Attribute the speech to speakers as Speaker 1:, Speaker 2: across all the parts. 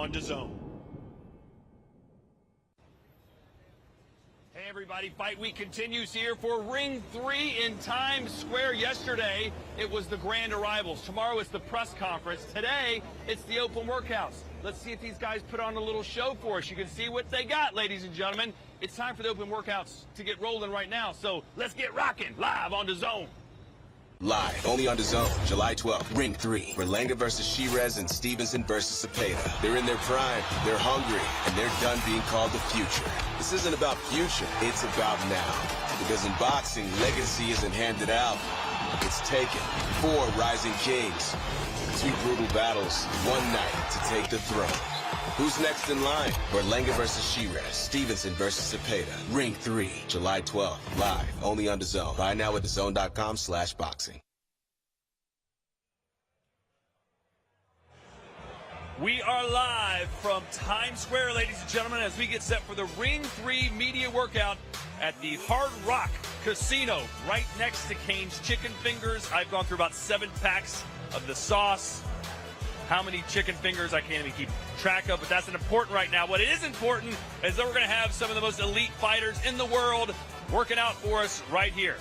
Speaker 1: on DAZN. Hey everybody, Fight Week continues here for Ring 3 in Times Square. Yesterday, it was the grand arrivals. Tomorrow, it's the press conference. Today, it's the open workouts. Let's see if these guys put on a little show for us. You can see what they got, ladies and gentlemen. It's time for the open workouts to get rolling right now. So let's get rocking live on DAZN.
Speaker 2: Live, only on DAZN, July 12th, Ring 3. Berlanga versus Sheeraz and Stevenson versus Zepeda. They're in their prime, they're hungry, and they're done being called the future. This isn't about future, it's about now. Because in boxing, legacy isn't handed out, it's taken. 4 rising kings, 2 brutal battles, 1 night to take the throne. Who's next in line? Berlanga versus Sheeraz, Stevenson versus Zepeda. Ring 3, July 12th, live, only on DAZN. Buy now at DAZN.com/boxing.
Speaker 1: We are live from Times Square, ladies and gentlemen, as we get set for the Ring 3 media workout at the Hard Rock Casino, right next to Cane's Chicken Fingers. I've gone through about 7 packs of the sauce. How many chicken fingers I can't even keep track of, but that's not important right now. What is important is that we're going to have some of the most elite fighters in the world working out for us right here.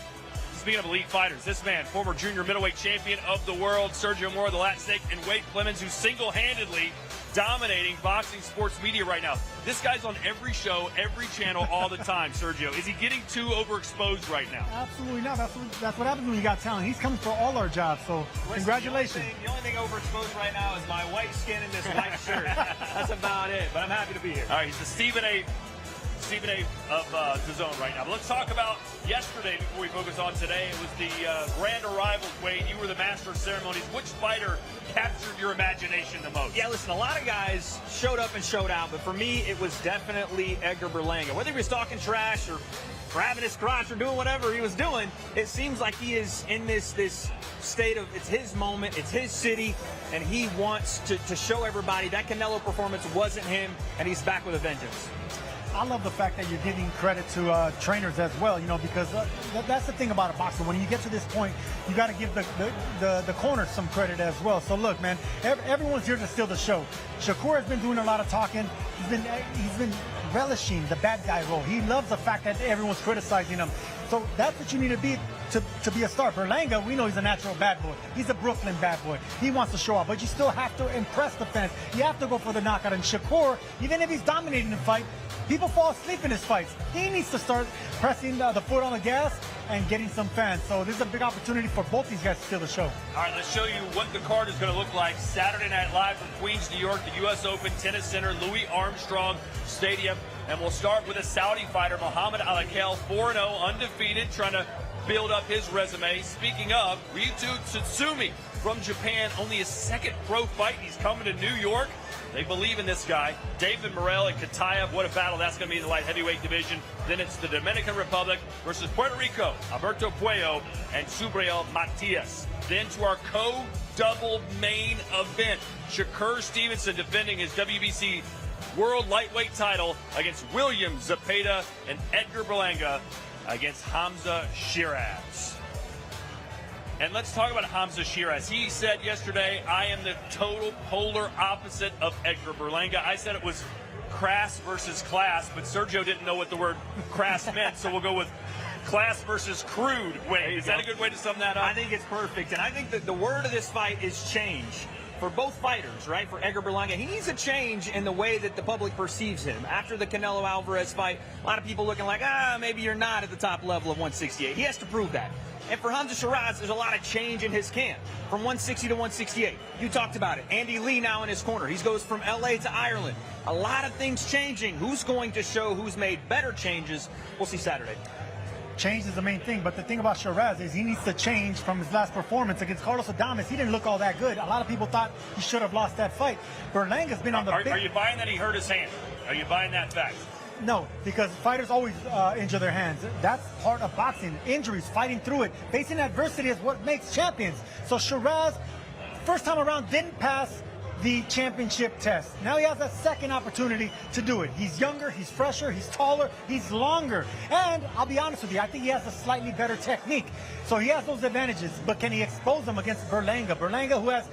Speaker 1: Speaking of elite fighters, this man, former junior middleweight champion of the world, Sergio Morrell, the Latin Snake, and Wade Clemens, who's single-handedly dominating boxing sports media right now. This guy's on every show, every channel, all the time. Sergio, is he getting too overexposed right now?
Speaker 3: Absolutely not. That's what happens when you got talent. He's coming for all our jobs, so congratulations.
Speaker 4: The only thing overexposed right now is my white skin and this white shirt. That's about it, but I'm happy to be here.
Speaker 1: All right, he's the Stephen A. of DAZN right now. But let's talk about yesterday before we focus on today. It was the grand arrivals, Wade. You were the master of ceremonies. Which fighter captured your imagination the most?
Speaker 4: Yeah, listen, a lot of guys showed up and showed out, but for me, it was definitely Edgar Berlanga. Whether he was talking trash or grabbing his crotch or doing whatever he was doing, it seems like he is in this state of, it's his moment, it's his city, and he wants to show everybody that Canelo performance wasn't him, and he's back with a vengeance.
Speaker 3: I love the fact that you're giving credit to trainers as well, you know, because that's the thing about a boxer. When you get to this point, you got to give the corners some credit as well. So look, man, everyone's here to steal the show. Shakur has been doing a lot of talking. He's been relishing the bad guy role. He loves the fact that everyone's criticizing him. So that's what you need to be to be a star. Berlanga, we know he's a natural bad boy. He's a Brooklyn bad boy. He wants to show off, but you still have to impress the fans. You have to go for the knockout. And Shakur, even if he's dominating the fight, people fall asleep in his fights. He needs to start pressing the foot on the gas and getting some fans. So this is a big opportunity for both these guys to steal the show.
Speaker 1: All right, let's show you what the card is going to look like Saturday Night Live from Queens, New York, the U.S. Open Tennis Center, Louis Armstrong Stadium. And we'll start with a Saudi fighter, Muhammad Al-Akel, 4-0, undefeated, trying to build up his resume. Speaking of, Reito Tsutsumi from Japan, only his 2nd pro fight. He's coming to New York. They believe in this guy. David Morrell and Katayev, what a battle that's going to be in the light heavyweight division. Then it's the Dominican Republic versus Puerto Rico, Reito Puello and Subriel Matias. Then to our co-double main event, Shakur Stevenson defending his WBC World Lightweight title against William Zepeda, and Edgar Berlanga against Hamza Sheeraz. And let's talk about Hamza Sheeraz. He said yesterday, I am the total polar opposite of Edgar Berlanga. I said it was crass versus class, but Sergio didn't know what the word crass meant, so we'll go with class versus crude. Wait, is that a good way to sum that up?
Speaker 4: I think it's perfect, and I think that the word of this fight is change. For both fighters, right? For Edgar Berlanga, he needs a change in the way that the public perceives him. After the Canelo Alvarez fight, a lot of people looking like, maybe you're not at the top level of 168. He has to prove that. And for Hamza Sheeraz, there's a lot of change in his camp. From 160 to 168. You talked about it. Andy Lee now in his corner. He goes from LA to Ireland. A lot of things changing. Who's going to show who's made better changes? We'll see Saturday.
Speaker 3: Change is the main thing, but the thing about Sheeraz is he needs to change from his last performance against Carlos Adames. He didn't look all that good. A lot of people thought he should have lost that fight. Berlanga's been on the
Speaker 1: Are you buying that he hurt his hand? Are you buying that fact?
Speaker 3: No, because fighters always injure their hands. That's part of boxing. Injuries, fighting through it. Facing adversity is what makes champions. So Sheeraz, first time around, didn't pass the championship test. Now he has a second opportunity to do it. He's younger, he's fresher, he's taller, he's longer. And I'll be honest with you, I think he has a slightly better technique. So he has those advantages, but can he expose them against Berlanga? Berlanga, who has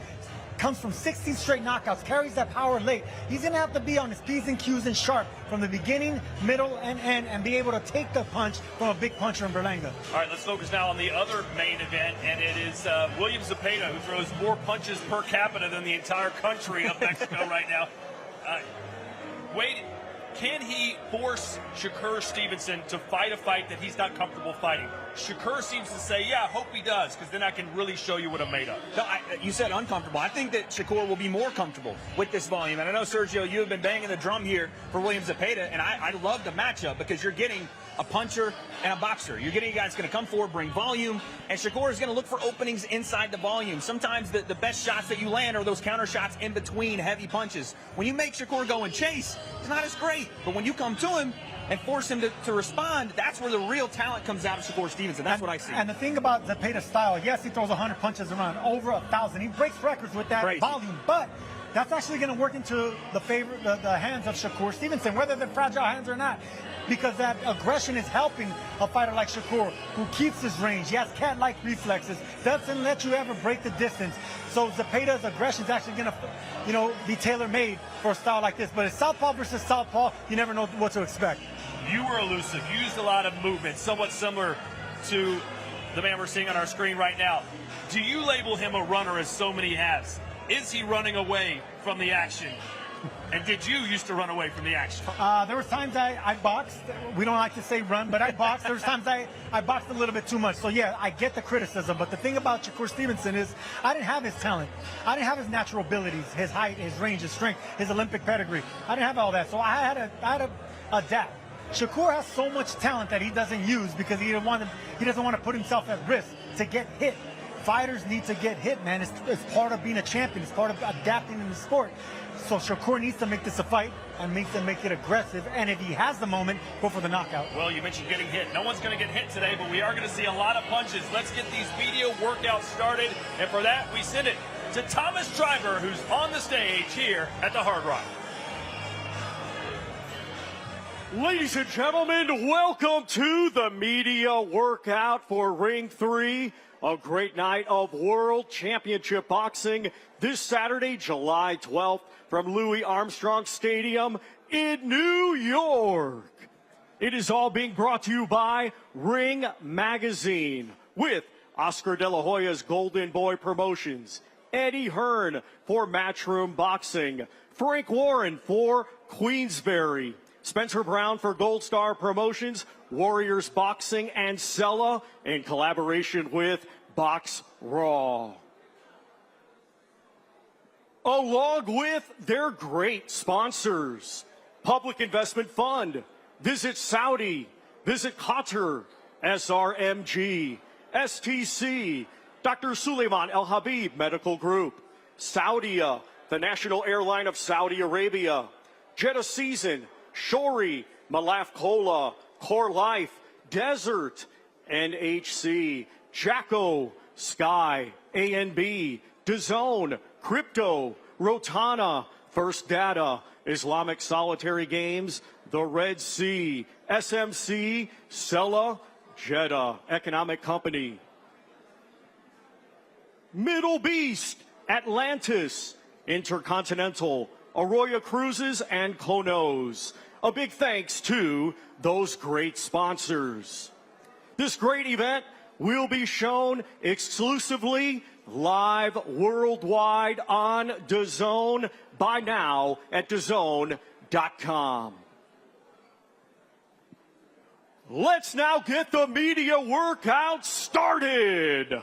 Speaker 3: comes from 16 straight knockouts, carries that power late. He's going to have to be on his P's and Q's and sharp from the beginning, middle, and end, and be able to take the punch from a big puncher in Berlanga.
Speaker 1: All right, let's focus now on the other main event, and it is William Zepeda, who throws more punches per capita than the entire country of Mexico right now. Wade, can he force Shakur Stevenson to fight a fight that he's not comfortable fighting? Shakur seems to say, yeah, hope he does, because then I can really show you what I'm made of.
Speaker 4: No, you said uncomfortable. I think that Shakur will be more comfortable with this volume. And I know, Sergio, you have been banging the drum here for William Zepeda, and I love the matchup because you're getting a puncher and a boxer. You're getting a guy that's going to come forward, bring volume, and Shakur is going to look for openings inside the volume. Sometimes the best shots that you land are those counter shots in between heavy punches. When you make Shakur go and chase, it's not as great. But when you come to him and force him to respond, that's where the real talent comes out of Shakur Stevenson. That's what I see.
Speaker 3: And the thing about Zepeda's style, yes, he throws 100 punches around, over 1,000. He breaks records with that volume, but that's actually going to work into the hands of Shakur Stevenson, whether they're fragile hands or not, because that aggression is helping a fighter like Shakur, who keeps his range. He has cat-like reflexes, doesn't let you ever break the distance. So Zepeda's aggression is actually going to, be tailor-made for a style like this. But it's southpaw versus southpaw. You never know what to expect.
Speaker 1: You were elusive, used a lot of movement, somewhat similar to the man we're seeing on our screen right now. Do you label him a runner, as so many has? Is he running away from the action? And did you used to run away from the action?
Speaker 3: There were times I boxed. We don't like to say run, but I boxed. There was times I boxed a little bit too much. So, yeah, I get the criticism. But the thing about Shakur Stevenson is I didn't have his talent. I didn't have his natural abilities, his height, his range, his strength, his Olympic pedigree. I didn't have all that. So I had to adapt. Shakur has so much talent that he doesn't use because he doesn't want to put himself at risk to get hit. Fighters need to get hit, man. It's part of being a champion. It's part of adapting in the sport. So Shakur needs to make this a fight and needs to make it aggressive. And if he has the moment, go for the knockout.
Speaker 1: Well, you mentioned getting hit. No one's going to get hit today, but we are going to see a lot of punches. Let's get these video workouts started. And for that, we send it to Thomas Driver, who's on the stage here at the Hard Rock.
Speaker 5: Ladies and gentlemen, welcome to the media workout for Ring 3. A great night of World Championship Boxing this Saturday, July 12th, from Louis Armstrong Stadium in New York. It is all being brought to you by Ring Magazine with Oscar De La Hoya's Golden Boy Promotions, Eddie Hearn for Matchroom Boxing, Frank Warren for Queensberry, Spencer Brown for Gold Star Promotions, Warriors Boxing, and Sella in collaboration with Box Raw. Along with their great sponsors, Public Investment Fund, Visit Saudi, Visit Qatar, SRMG, STC, Dr. Suleiman El Habib Medical Group, Saudia, the national airline of Saudi Arabia, Jeddah Season, Shori, Malaf Cola, Core Life, Desert, NHC, Jacko, Sky, ANB, DAZN, Crypto, Rotana, First Data, Islamic Solitary Games, The Red Sea, SMC, Sella, Jeddah Economic Company, Middle Beast, Atlantis, Intercontinental, Arroyo Cruises, and Konos. A big thanks to those great sponsors. This great event will be shown exclusively live worldwide on DAZN by now at DAZN.com. Let's now get the media workout started.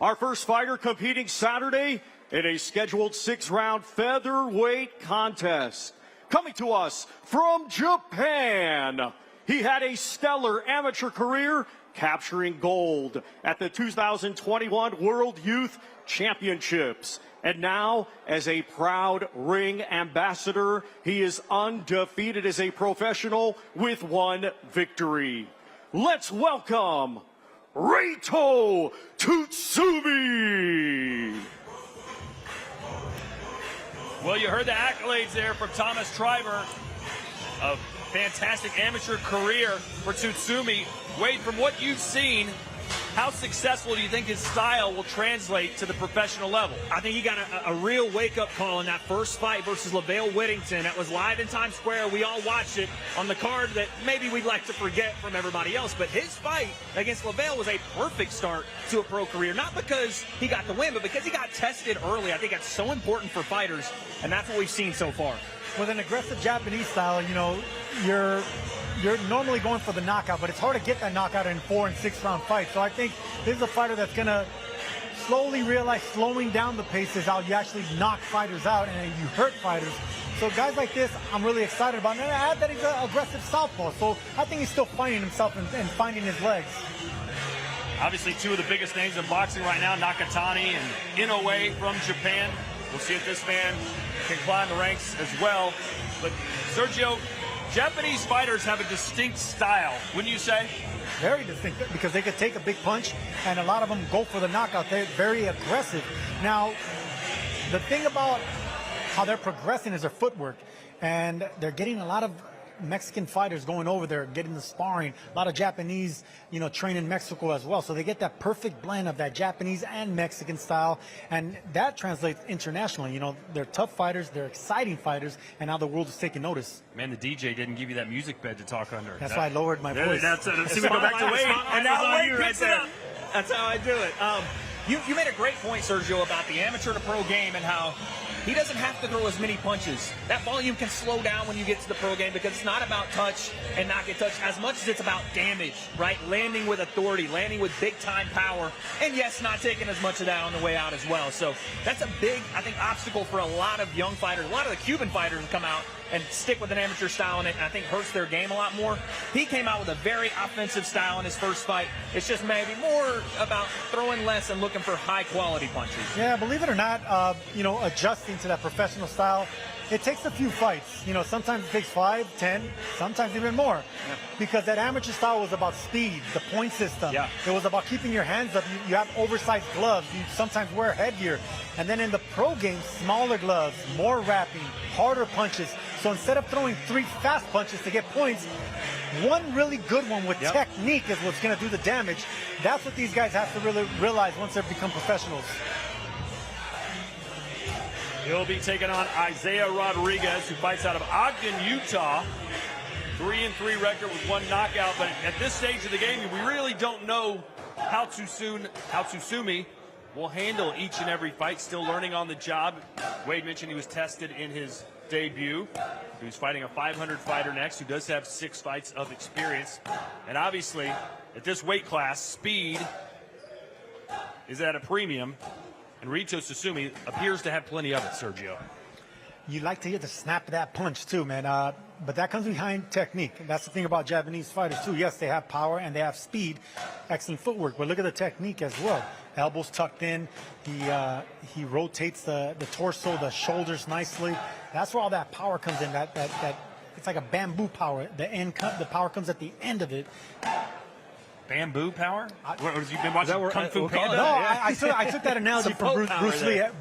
Speaker 5: Our first fighter competing Saturday in a scheduled 6-round featherweight contest. Coming to us from Japan, he had a stellar amateur career capturing gold at the 2021 World Youth Championships. And now, as a proud ring ambassador, he is undefeated as a professional with 1 victory. Let's welcome Reito Tsutsumi.
Speaker 1: Well, you heard the accolades there from Thomas Driver. A fantastic amateur career for Tsutsumi. Wade, from what you've seen, how successful do you think his style will translate to the professional level?
Speaker 4: I think he got a real wake-up call in that first fight versus LaVale Whittington. That was live in Times Square. We all watched it on the card that maybe we'd like to forget from everybody else. But his fight against LaVale was a perfect start to a pro career. Not because he got the win, but because he got tested early. I think that's so important for fighters, and that's what we've seen so far.
Speaker 3: With an aggressive Japanese style, you know, you're normally going for the knockout, but it's hard to get that knockout in 4- and 6-round fights. So I think this is a fighter that's going to slowly realize slowing down the pace is how you actually knock fighters out and you hurt fighters. So guys like this, I'm really excited about. And I add that he's an aggressive southpaw, so I think he's still finding himself and finding his legs.
Speaker 1: Obviously, two of the biggest names in boxing right now, Nakatani and Inoue from Japan. We'll see if this man can climb the ranks as well. But Sergio, Japanese fighters have a distinct style, wouldn't you say?
Speaker 3: Very distinct, because they could take a big punch, and a lot of them go for the knockout. They're very aggressive. Now, the thing about how they're progressing is their footwork, and they're getting a lot of Mexican fighters going over there, getting the sparring. A lot of Japanese, you know, train in Mexico as well. So they get that perfect blend of that Japanese and Mexican style, and that translates internationally. You know, they're tough fighters, they're exciting fighters, and now the world is taking notice.
Speaker 1: Man, the DJ didn't give you that music bed to talk under.
Speaker 3: That's why I lowered my voice.
Speaker 1: See, we go back to Wade, and now Wade picks it up.
Speaker 4: That's how I do it. You made a great point, Sergio, about the amateur to pro game and how he doesn't have to throw as many punches. That volume can slow down when you get to the pro game because it's not about touch and not get touched as much as it's about damage, right? Landing with authority, landing with big-time power, and yes, not taking as much of that on the way out as well. So that's a big, I think, obstacle for a lot of young fighters. A lot of the Cuban fighters come out and stick with an amateur style, and it, I think, hurts their game a lot more. He came out with a very offensive style in his first fight. It's just maybe more about throwing less and looking for high-quality punches.
Speaker 3: Yeah, believe it or not, you know, adjusting to that professional style, it takes a few fights. You know, sometimes it takes 5, 10, sometimes even more. Yeah. Because that amateur style was about speed, the point system. Yeah. It was about keeping your hands up. You have oversized gloves. You sometimes wear headgear. And then in the pro game, smaller gloves, more wrapping, harder punches. So instead of throwing 3 fast punches to get points, one really good one with technique is what's going to do the damage. That's what these guys have to really realize once they become professionals.
Speaker 1: He'll be taking on Isaiah Rodriguez, who fights out of Ogden, Utah. 3-3 record with 1 knockout. But at this stage of the game, we really don't know how Tsutsumi will handle each and every fight. Still learning on the job. Wade mentioned he was tested in his debut. He's fighting a 500 fighter next who does have 6 fights of experience. And obviously, at this weight class, speed is at a premium. And Reito Tsutsumi appears to have plenty of it, Sergio.
Speaker 3: You like to hear the snap of that punch, too, man. But that comes behind technique. That's the thing about Japanese fighters, too. Yes, they have power and they have speed, excellent footwork. But look at the technique as well. Elbows tucked in. He rotates the torso, the shoulders nicely. That's where all that power comes in. That it's like a bamboo power. The power comes at the end of it.
Speaker 1: Bamboo power? You've been watching Kung Fu Panda?
Speaker 3: No, I took that analogy from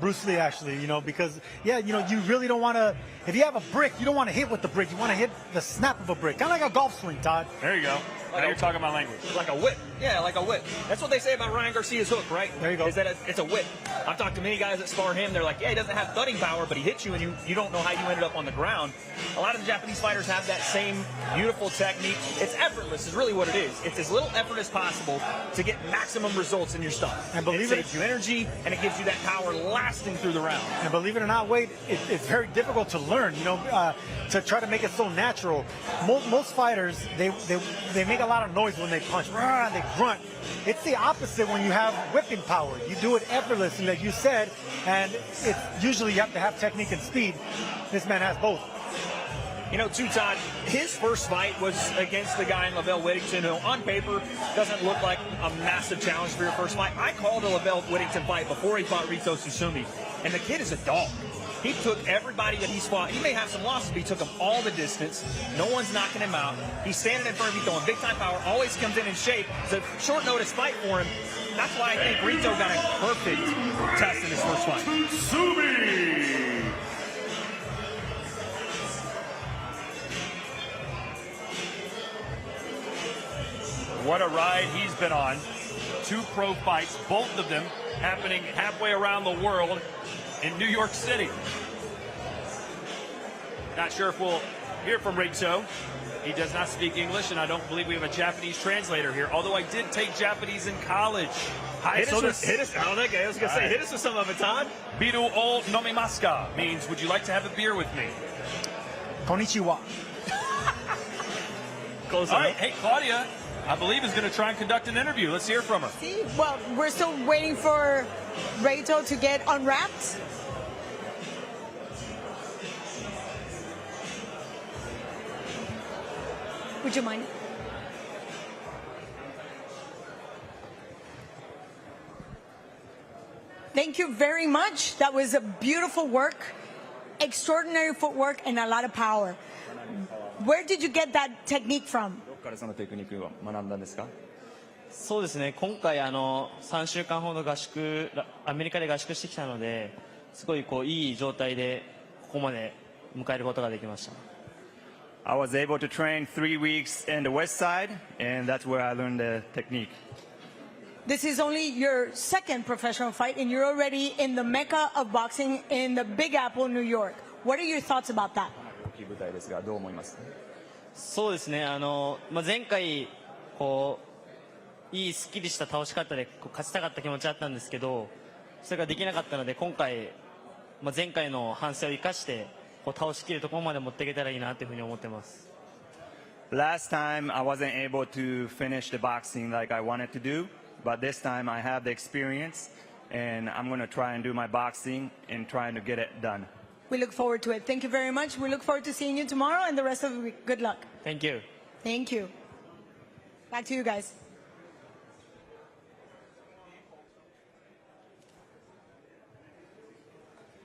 Speaker 3: Bruce Lee, actually, you know, because, yeah, you know, you really don't want to, if you have a brick, you don't want to hit with the brick. You want to hit the snap of a brick. Kind of like a golf swing, Todd.
Speaker 1: There you go. Now you're talking my language.
Speaker 4: Like a whip. Yeah, like a whip. That's what they say about Ryan Garcia's hook, right?
Speaker 3: There you go.
Speaker 4: Is that it's a whip. I've talked to many guys that spar him. They're like, yeah, he doesn't have thudding power, but he hits you, and you don't know how you ended up on the ground. A lot of the Japanese fighters have that same beautiful technique. It's effortless is really what it is. It's as little effort as possible to get maximum results in your stuff. And believe it saves you energy, and it gives you that power lasting through the round. And believe it or not, Wade, it's very difficult to learn, you know, to try to make it so natural. Most fighters, they make a lot of noise when they punch. They grunt. It's the opposite when you have whipping power. You do it effortlessly, like you said, and it's usually you have to have technique and speed. This man has both. You know, too, Todd, his first fight was against the guy in LaVale Whittington, who on paper doesn't look like a massive challenge for your first fight. I called a LaVale Whittington fight before he fought Reito Tsutsumi, and the kid is a dog. He took everybody that he's fought. He may have some losses, but he took them all the distance. No one's knocking him out. He's standing in front of you, throwing big-time power, always comes in shape. It's a short-notice fight for him. That's why I think Reito got a perfect test in his first fight.
Speaker 1: Tsutsumi! What a ride he's been on. 2 pro fights, both of them happening halfway around the world in New York City. Not sure if we'll hear from Reito. He does not speak English, and I don't believe we have a Japanese translator here, although I did take Japanese in college.
Speaker 4: Hit us with some of it, Todd.
Speaker 1: Biru o nomimasu ka means, would you like to have a beer with me?
Speaker 3: Konnichiwa.
Speaker 4: Close
Speaker 1: All
Speaker 4: enough.
Speaker 1: right, hey, Claudia, I believe is going to try and conduct an interview. Let's hear from her.
Speaker 6: See, well, we're still waiting for Reito to get unwrapped. Would you mind? Thank you very much. That was a beautiful work, extraordinary footwork, and a lot of power. Where did you get that technique from?
Speaker 7: どこからそのテクニックを学んだんですか？
Speaker 8: そうですね、今回3週間ほどアメリカで合宿してきたので、すごいいい状態でここまで迎えることができました。
Speaker 7: I was able to train 3 weeks in the West Side, and that's where I learned the technique.
Speaker 6: This is only your second professional fight, and you're already in the mecca of boxing in the Big Apple, New York. What are your thoughts about that?
Speaker 7: 大きい舞台ですが、どう思います？
Speaker 8: そうですね、前回いいすっきりした倒し方で勝ちたかった気持ちあったんですけど、それができなかったので、今回、前回の反省を生かして倒しきるところまで持っていけたらいいなというふうに思ってます。
Speaker 7: Last time I wasn't able to finish the boxing like I wanted to do, but this time I have the experience, and I'm going to try and do my boxing and trying to get it done.
Speaker 6: We look forward to it. Thank you very much. We look forward to seeing you tomorrow and the rest of the week. Good luck.
Speaker 8: Thank you.
Speaker 6: Thank you. Back to you guys.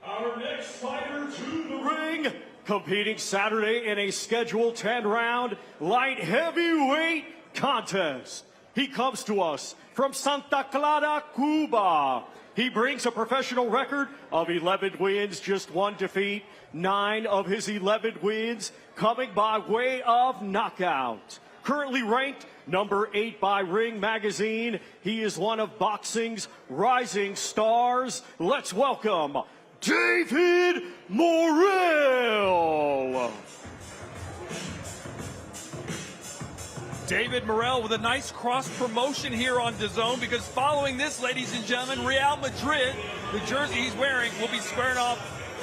Speaker 5: Our next fighter to the ring, competing Saturday in a scheduled 10-round light heavyweight contest. He comes to us from Santa Clara, Cuba. He brings a professional record of 11 wins, just 1 defeat. 9 of his 11 wins coming by way of knockout. Currently ranked number 8 by Ring Magazine. He is one of boxing's rising stars. Let's welcome David Morrell.
Speaker 1: David Morrell with a nice cross promotion here on DAZN, because following this, ladies and gentlemen, Real Madrid, the jersey he's wearing, will be squaring off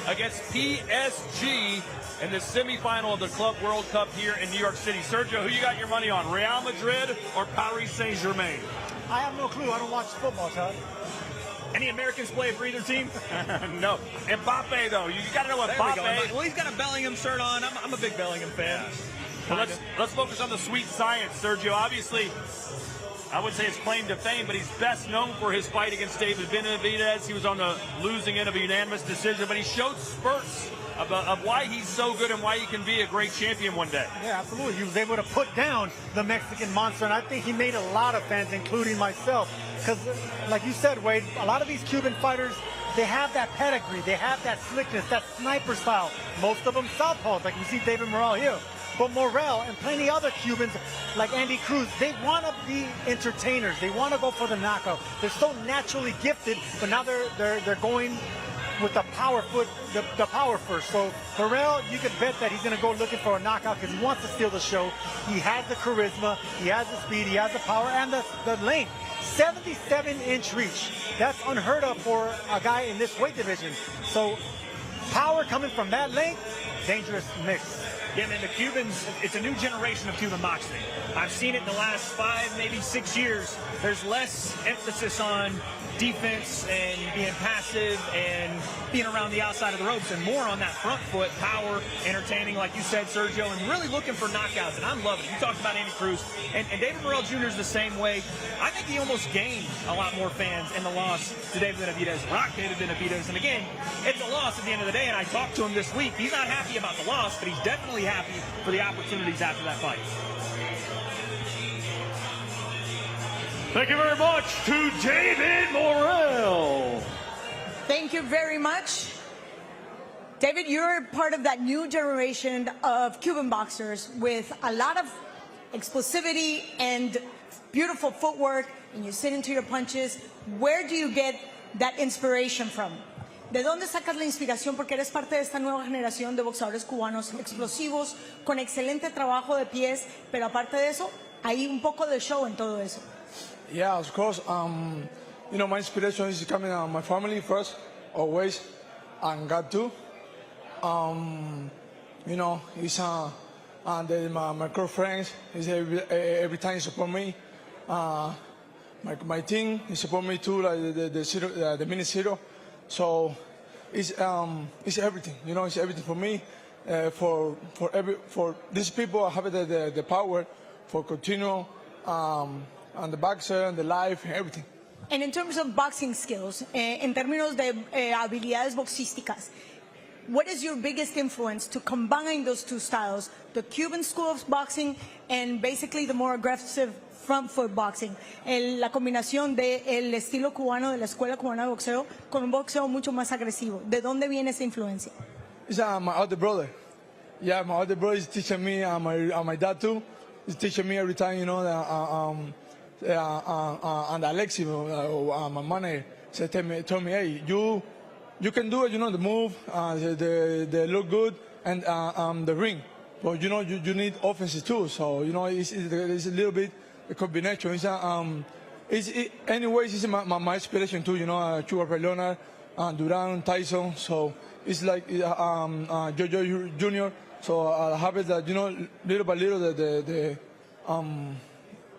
Speaker 1: against PSG in the semifinal of the Club World Cup here in New York City. Sergio, who you got your money on, Real Madrid or Paris Saint-Germain?
Speaker 3: I have no clue. I don't watch football, Todd.
Speaker 4: Any Americans play for either team?
Speaker 1: No. Mbappe, though. You got to know
Speaker 4: There we go.
Speaker 1: Mbappe.
Speaker 4: Well, he's got a Bellingham shirt on. I'm a big Bellingham fan.
Speaker 1: Well, let's focus on the sweet science, Sergio. Obviously, I would say his claim to fame, but he's best known for his fight against David Benavidez. He was on the losing end of a unanimous decision, but he showed spurts of why he's so good and why he can be a great champion one day.
Speaker 3: Yeah, absolutely. He was able to put down the Mexican monster, and I think he made a lot of fans, including myself. Because, like you said, Wade, a lot of these Cuban fighters, they have that pedigree, they have that slickness, that sniper style. Most of them southpaws, like you see David Morrell here. But Morrell and plenty other Cubans, like Andy Cruz, they want to be entertainers. They want to go for the knockout. They're so naturally gifted, but now they're going with the power foot, the power first. So Morrell, you can bet that he's going to go looking for a knockout because he wants to steal the show. He has the charisma, he has the speed, he has the power, and the length. 77-inch reach. That's unheard of for a guy in this weight division. So power coming from that length, dangerous mix.
Speaker 4: Yeah, man, the Cubans, it's a new generation of Cuban boxing. I've seen it in the last 5, maybe 6 years. There's less emphasis on defense and being passive and being around the outside of the ropes and more on that front foot, power, entertaining, like you said, Sergio, and really looking for knockouts, and I'm loving it. You talked about Andy Cruz, and David Morrell Jr. is the same way. I think he almost gained a lot more fans in the loss to David Benavidez. Rock David Benavidez, and again, it's a loss at the end of the day, and I talked to him this week. He's not happy about the loss, but he's definitely happy for the opportunities after that fight.
Speaker 5: Thank you very much to David Morrell.
Speaker 6: Thank you very much. David, you're part of that new generation of Cuban boxers with a lot of explosivity and beautiful footwork. and you sit into your punches. Where do you get that inspiration from? ¿De dónde sacas la inspiración? Porque eres parte de esta nueva generación de boxeadores cubanos explosivos, con excelente trabajo de pies, pero aparte de eso, hay un poco de show en todo eso.
Speaker 9: Yeah, of course. You know, my inspiration is coming from my family first, always, and God too. You know, it's my girlfriends. Every time he support me. My team, he support me too, like the minute zero. So it's everything. You know, it's everything for me. For these people, I have the power for continue on the boxer and the life and everything.
Speaker 6: And in terms of boxing skills, en términos de habilidades boxísticas, what is your biggest influence to combine those two styles, the Cuban school of boxing and basically the more aggressive front foot boxing? La combinación del estilo cubano, de la escuela cubana de boxeo, con un boxeo mucho más agresivo. ¿De dónde viene esa influencia?
Speaker 9: It's my older brother. Yeah, my older brother is teaching me, my dad too. He's teaching me every time, you know, and Alexi, my manager, told me, hey, you can do it, you know, the move, they look good, and the ring. But, you know, you need offense too. So, you know, it's a little bit a combination. Anyways, it's my inspiration too, you know, Edgar Berlanga, Duran, Tyson. So it's like Jojo Jr. So I have it that, you know, little by little,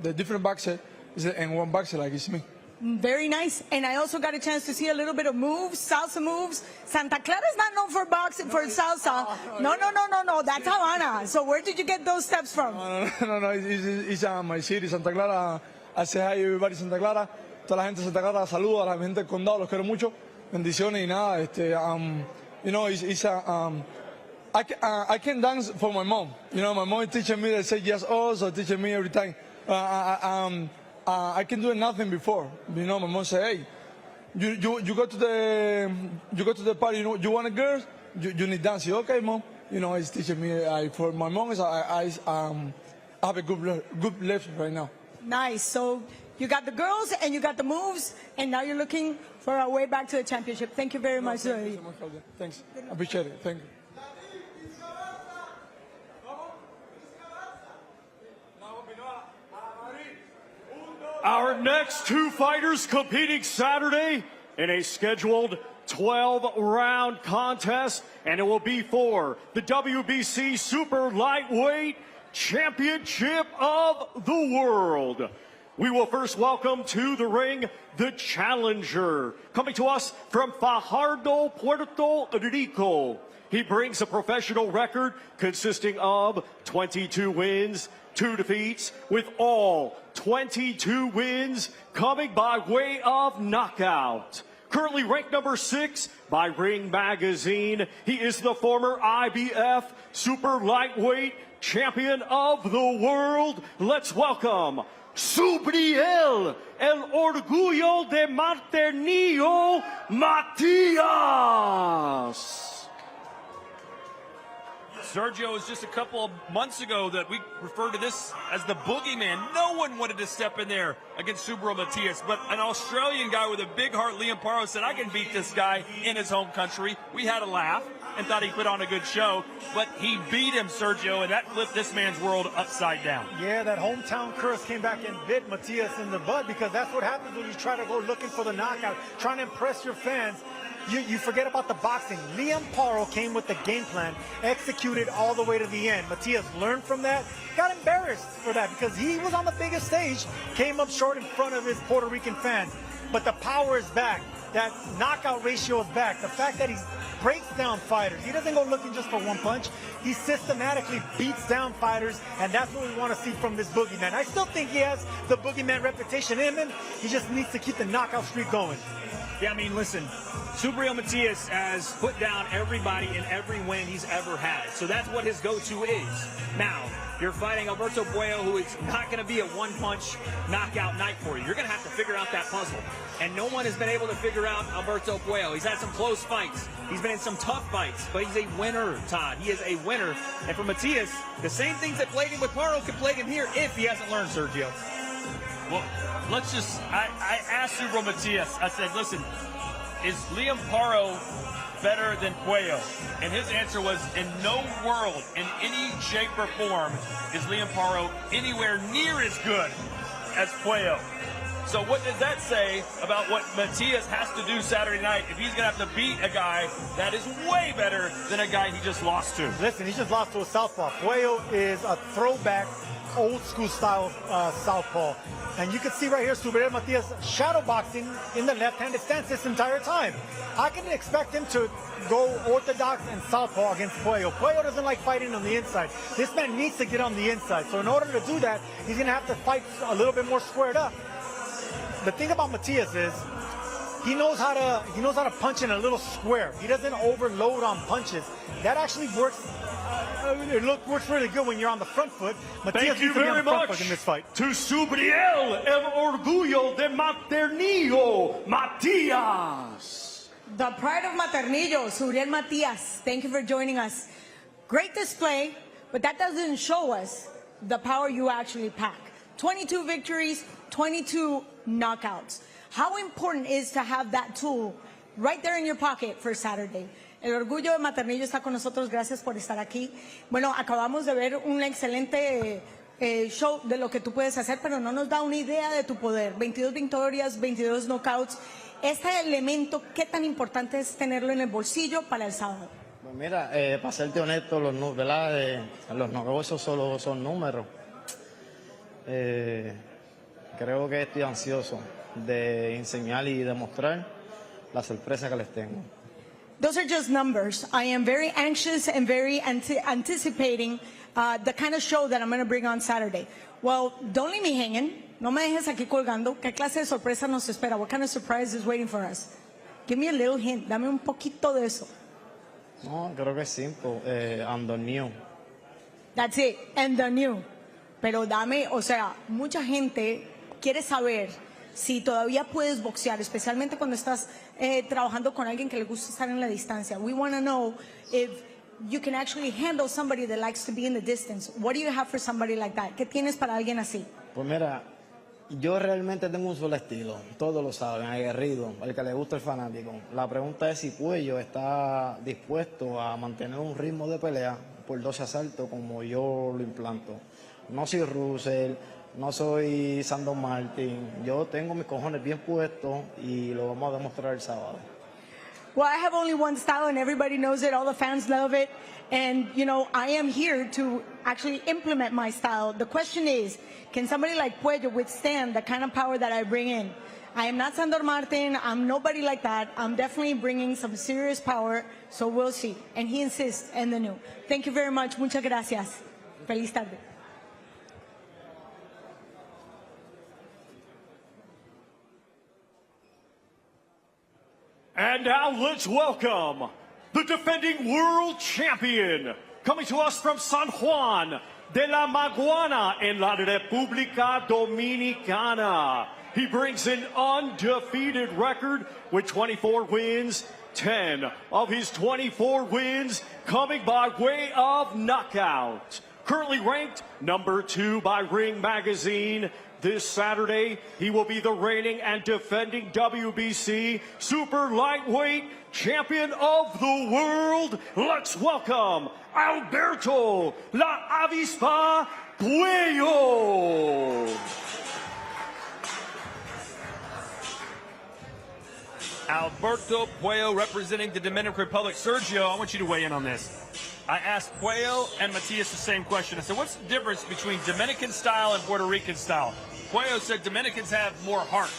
Speaker 9: the different boxer is in one boxer like it's me.
Speaker 6: Very nice. And I also got a chance to see a little bit of moves, salsa moves. Santa Clara is not known for boxing, for salsa. No. That's Havana. So where did you get those steps from?
Speaker 9: No. It's my city, Santa Clara. I say hi everybody Santa Clara. Toda la gente de Santa Clara, saludo a la gente del condado, los quiero mucho. Bendiciones y nada. You know, I can dance for my mom. You know, my mom is teaching me to say yes, also teaching me every time. I can do nothing before. You know, my mom say, hey, you go to the party. You want a girl? You need dance. Okay, mom. You know, it's teaching me. For my mom, I have a good life right now.
Speaker 6: Nice. So you got the girls and you got the moves, and now you're looking for our way back to the championship. Thank you very much.
Speaker 9: Thank you so much, Claudia. Thanks. I appreciate it. Thank you.
Speaker 5: Our next two fighters competing Saturday in a scheduled 12-round contest, and it will be for the WBC Super Lightweight Championship of the World. We will first welcome to the ring the challenger, coming to us from Fajardo, Puerto Rico. He brings a professional record consisting of 22 wins, 2 defeats, with all 22 wins coming by way of knockout. Currently ranked number 6 by Ring Magazine, he is the former IBF Super Lightweight Champion of the World. Let's welcome Subriel, el orgullo de Martinillo, Matias.
Speaker 1: Sergio, it was just a couple of months ago that we referred to this as the boogeyman. No one wanted to step in there against Subriel Matias, but an Australian guy with a big heart, Liam Paro, said, I can beat this guy in his home country. We had a laugh and thought he put on a good show, but he beat him, Sergio, and that flipped this man's world upside down.
Speaker 3: Yeah, that hometown curse came back and bit Matias in the butt, because that's what happens when you try to go looking for the knockout, trying to impress your fans. You forget about the boxing. Liam Paro came with the game plan, executed all the way to the end. Matias learned from that, got embarrassed for that because he was on the biggest stage, came up short in front of his Puerto Rican fans. But the power is back. That knockout ratio is back. The fact that he breaks down fighters. He doesn't go looking just for one punch. He systematically beats down fighters, and that's what we want to see from this boogeyman. I still think he has the boogeyman reputation in him. He just needs to keep the knockout streak going.
Speaker 4: Yeah, I mean, listen, Subriel Matias has put down everybody in every win he's ever had. So that's what his go-to is. Now, you're fighting Alberto Puello, who is not going to be a one-punch knockout night for you. You're going to have to figure out that puzzle. And no one has been able to figure out Alberto Puello. He's had some close fights. He's been in some tough fights, but he's a winner, Todd. He is a winner. And for Matias, the same things that plagued him with Paro could plague him here if he hasn't learned, Sergio.
Speaker 1: Well, let's just, I asked Subro Matias, I said, listen, is Liam Paro better than Puello? And his answer was, in no world, in any shape or form, is Liam Paro anywhere near as good as Puello. So what does that say about what Matias has to do Saturday night if he's going to have to beat a guy that is way better than a guy he just lost to?
Speaker 3: Listen, he just lost to a southpaw. Puello is a throwback, old school style southpaw. And you can see right here, Zepeda Matias shadow boxing in the left-handed stance this entire time. I can expect him to go orthodox and southpaw against Puello. Puello doesn't like fighting on the inside. This man needs to get on the inside. So in order to do that, he's going to have to fight a little bit more squared up. The thing about Matias is he knows how to punch in a little square. He doesn't overload on punches. That actually works. Works really good when you're on the front foot. Matias
Speaker 5: Thank you
Speaker 3: needs to be on
Speaker 5: very
Speaker 3: the front
Speaker 5: much
Speaker 3: foot in this fight.
Speaker 5: to Subriel el Orgullo de Maternillo, Matias.
Speaker 6: The pride of Maternillo, Zepeda Matias. Thank you for joining us. Great display, but that doesn't show us the power you actually pack. 22 victories, 22 knockouts. How important is to have that tool right there in your pocket for Saturday? El Orgullo de Maternillo está con nosotros. Gracias por estar aquí. Bueno, acabamos de ver un excelente show de lo que tú puedes hacer, pero no nos da una idea de tu poder. 22 victorias, 22 knockouts. Este elemento, ¿qué tan importante es tenerlo en el bolsillo para el sábado?
Speaker 10: Pues mira, para serte honesto, los negocios solo son números. Creo que estoy ansioso de enseñar y demostrar la sorpresa que les tengo.
Speaker 6: Those are just numbers. I am very anxious and very anticipating the kind of show that I'm going to bring on Saturday. Well, don't leave me hanging. No me dejes aquí colgando. ¿Qué clase de sorpresa nos espera? What kind of surprise is waiting for us? Give me a little hint. Dame un poquito de eso.
Speaker 10: No, creo que es simple. I'm the new.
Speaker 6: That's it. And the new. Pero dame, o sea, mucha gente quiere saber si todavía puedes boxear, especialmente cuando estás trabajando con alguien que le gusta estar en la distancia. We want to know if you can actually handle somebody that likes to be in the distance. What do you have for somebody like that? ¿Qué tienes para alguien así?
Speaker 10: Pues mira, yo realmente tengo un solo estilo. Todos lo saben, aguerrido, al que le gusta el fanático. La pregunta es si Puello está dispuesto a mantener un ritmo de pelea por 12 asaltos como yo lo implanto. No soy Russell, no soy Sandor Martin. Yo tengo mis cojones bien puestos y lo vamos a demostrar el sábado.
Speaker 6: Well, I have only one style and everybody knows it. All the fans love it. And, you know, I am here to actually implement my style. The question is, can somebody like Puello withstand the kind of power that I bring in? I am not Sandor Martin. I'm nobody like that. I'm definitely bringing some serious power. So we'll see. And he insists in the new. Thank you very much. Muchas gracias. Feliz tarde.
Speaker 5: And now let's welcome the defending world champion, coming to us from San Juan de la Maguana in la República Dominicana. He brings an undefeated record with 24 wins, 10 of his 24 wins coming by way of knockout. Currently ranked number 2 by Ring Magazine. This Saturday, he will be the reigning and defending WBC super lightweight champion of the world. Let's welcome Alberto La Avispa Puello.
Speaker 1: Alberto Puello representing the Dominican Republic. Sergio, I want you to weigh in on this. I asked Puello and Matias the same question. I said, what's the difference between Dominican style and Puerto Rican style? Puello said Dominicans have more heart.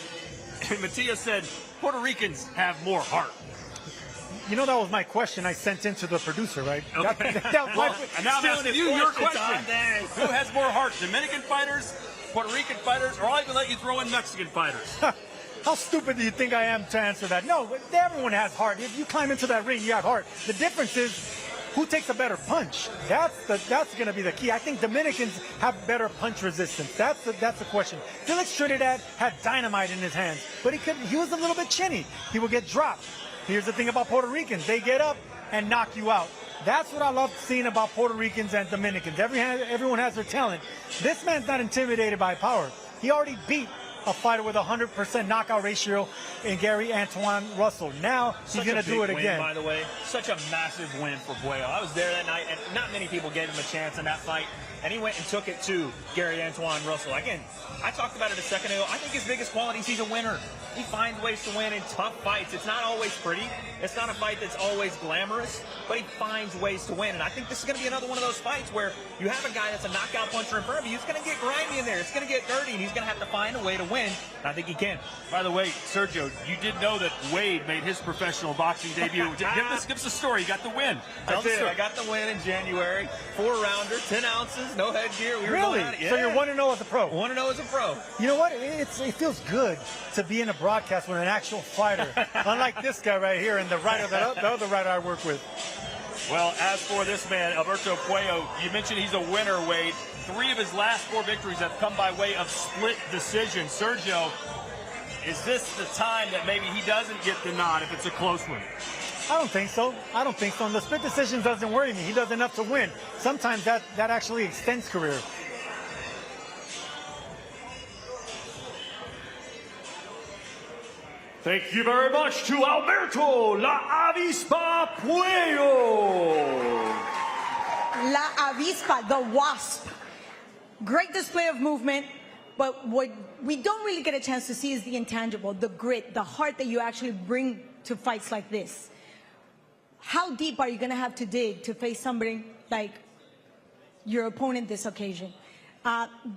Speaker 1: And Matias said Puerto Ricans have more heart.
Speaker 3: You know, that was my question I sent in to the producer, right?
Speaker 1: Okay.
Speaker 3: That was
Speaker 1: Well, and now I'm asking you your question. Who has more heart, Dominican fighters, Puerto Rican fighters, or I'll even let you throw in Mexican fighters?
Speaker 3: How stupid do you think I am to answer that? No, everyone has heart. If you climb into that ring, you have heart. The difference is who takes a better punch. That's going to be the key. I think Dominicans have better punch resistance. That's the question. Felix Trinidad had dynamite in his hands, but he was a little bit chinny. He would get dropped. Here's the thing about Puerto Ricans. They get up and knock you out. That's what I love seeing about Puerto Ricans and Dominicans. Everyone has their talent. This man's not intimidated by power. He already beat a fighter with 100% knockout ratio in Gary Antoine Russell. Now he's going to do it again.
Speaker 4: By the way, such a massive win for Puello. I was there that night, and not many people gave him a chance in that fight. And he went and took it to Gary Antoine Russell. Again, I talked about it a second ago. I think his biggest quality is he's a winner. He finds ways to win in tough fights. It's not always pretty. It's not a fight that's always glamorous, but he finds ways to win. And I think this is going to be another one of those fights where you have a guy that's a knockout puncher in front of you. He's going to get grimy in there. It's going to get dirty, and he's going to have to find a way to win. And I think he can.
Speaker 1: By the way, Sergio, you did know that Wade made his professional boxing debut. Give us the story. You got the win.
Speaker 4: I did. I got the win in January. 4-rounder, 10 ounces, no headgear. We were
Speaker 3: Really?
Speaker 4: going at it. Yeah.
Speaker 3: So you're 1-0 as a pro?
Speaker 4: 1-0 as a pro.
Speaker 3: You know what? It feels good to be in a broadcast with an actual fighter, unlike this guy right here and the other writer I work with.
Speaker 1: Well, as for this man, Alberto Puello, you mentioned he's a winner, Wade. 3 of his last 4 victories have come by way of split decision. Sergio, is this the time that maybe he doesn't get the nod if it's a close one?
Speaker 3: I don't think so. And the split decision doesn't worry me. He does enough to win. Sometimes that actually extends career.
Speaker 5: Thank you very much to Alberto La Avispa Puello.
Speaker 6: La Avispa, the Wasp. Great display of movement, but what we don't really get a chance to see is the intangible, the grit, the heart that you actually bring to fights like this. How deep are you going to have to dig to face somebody like your opponent this occasion?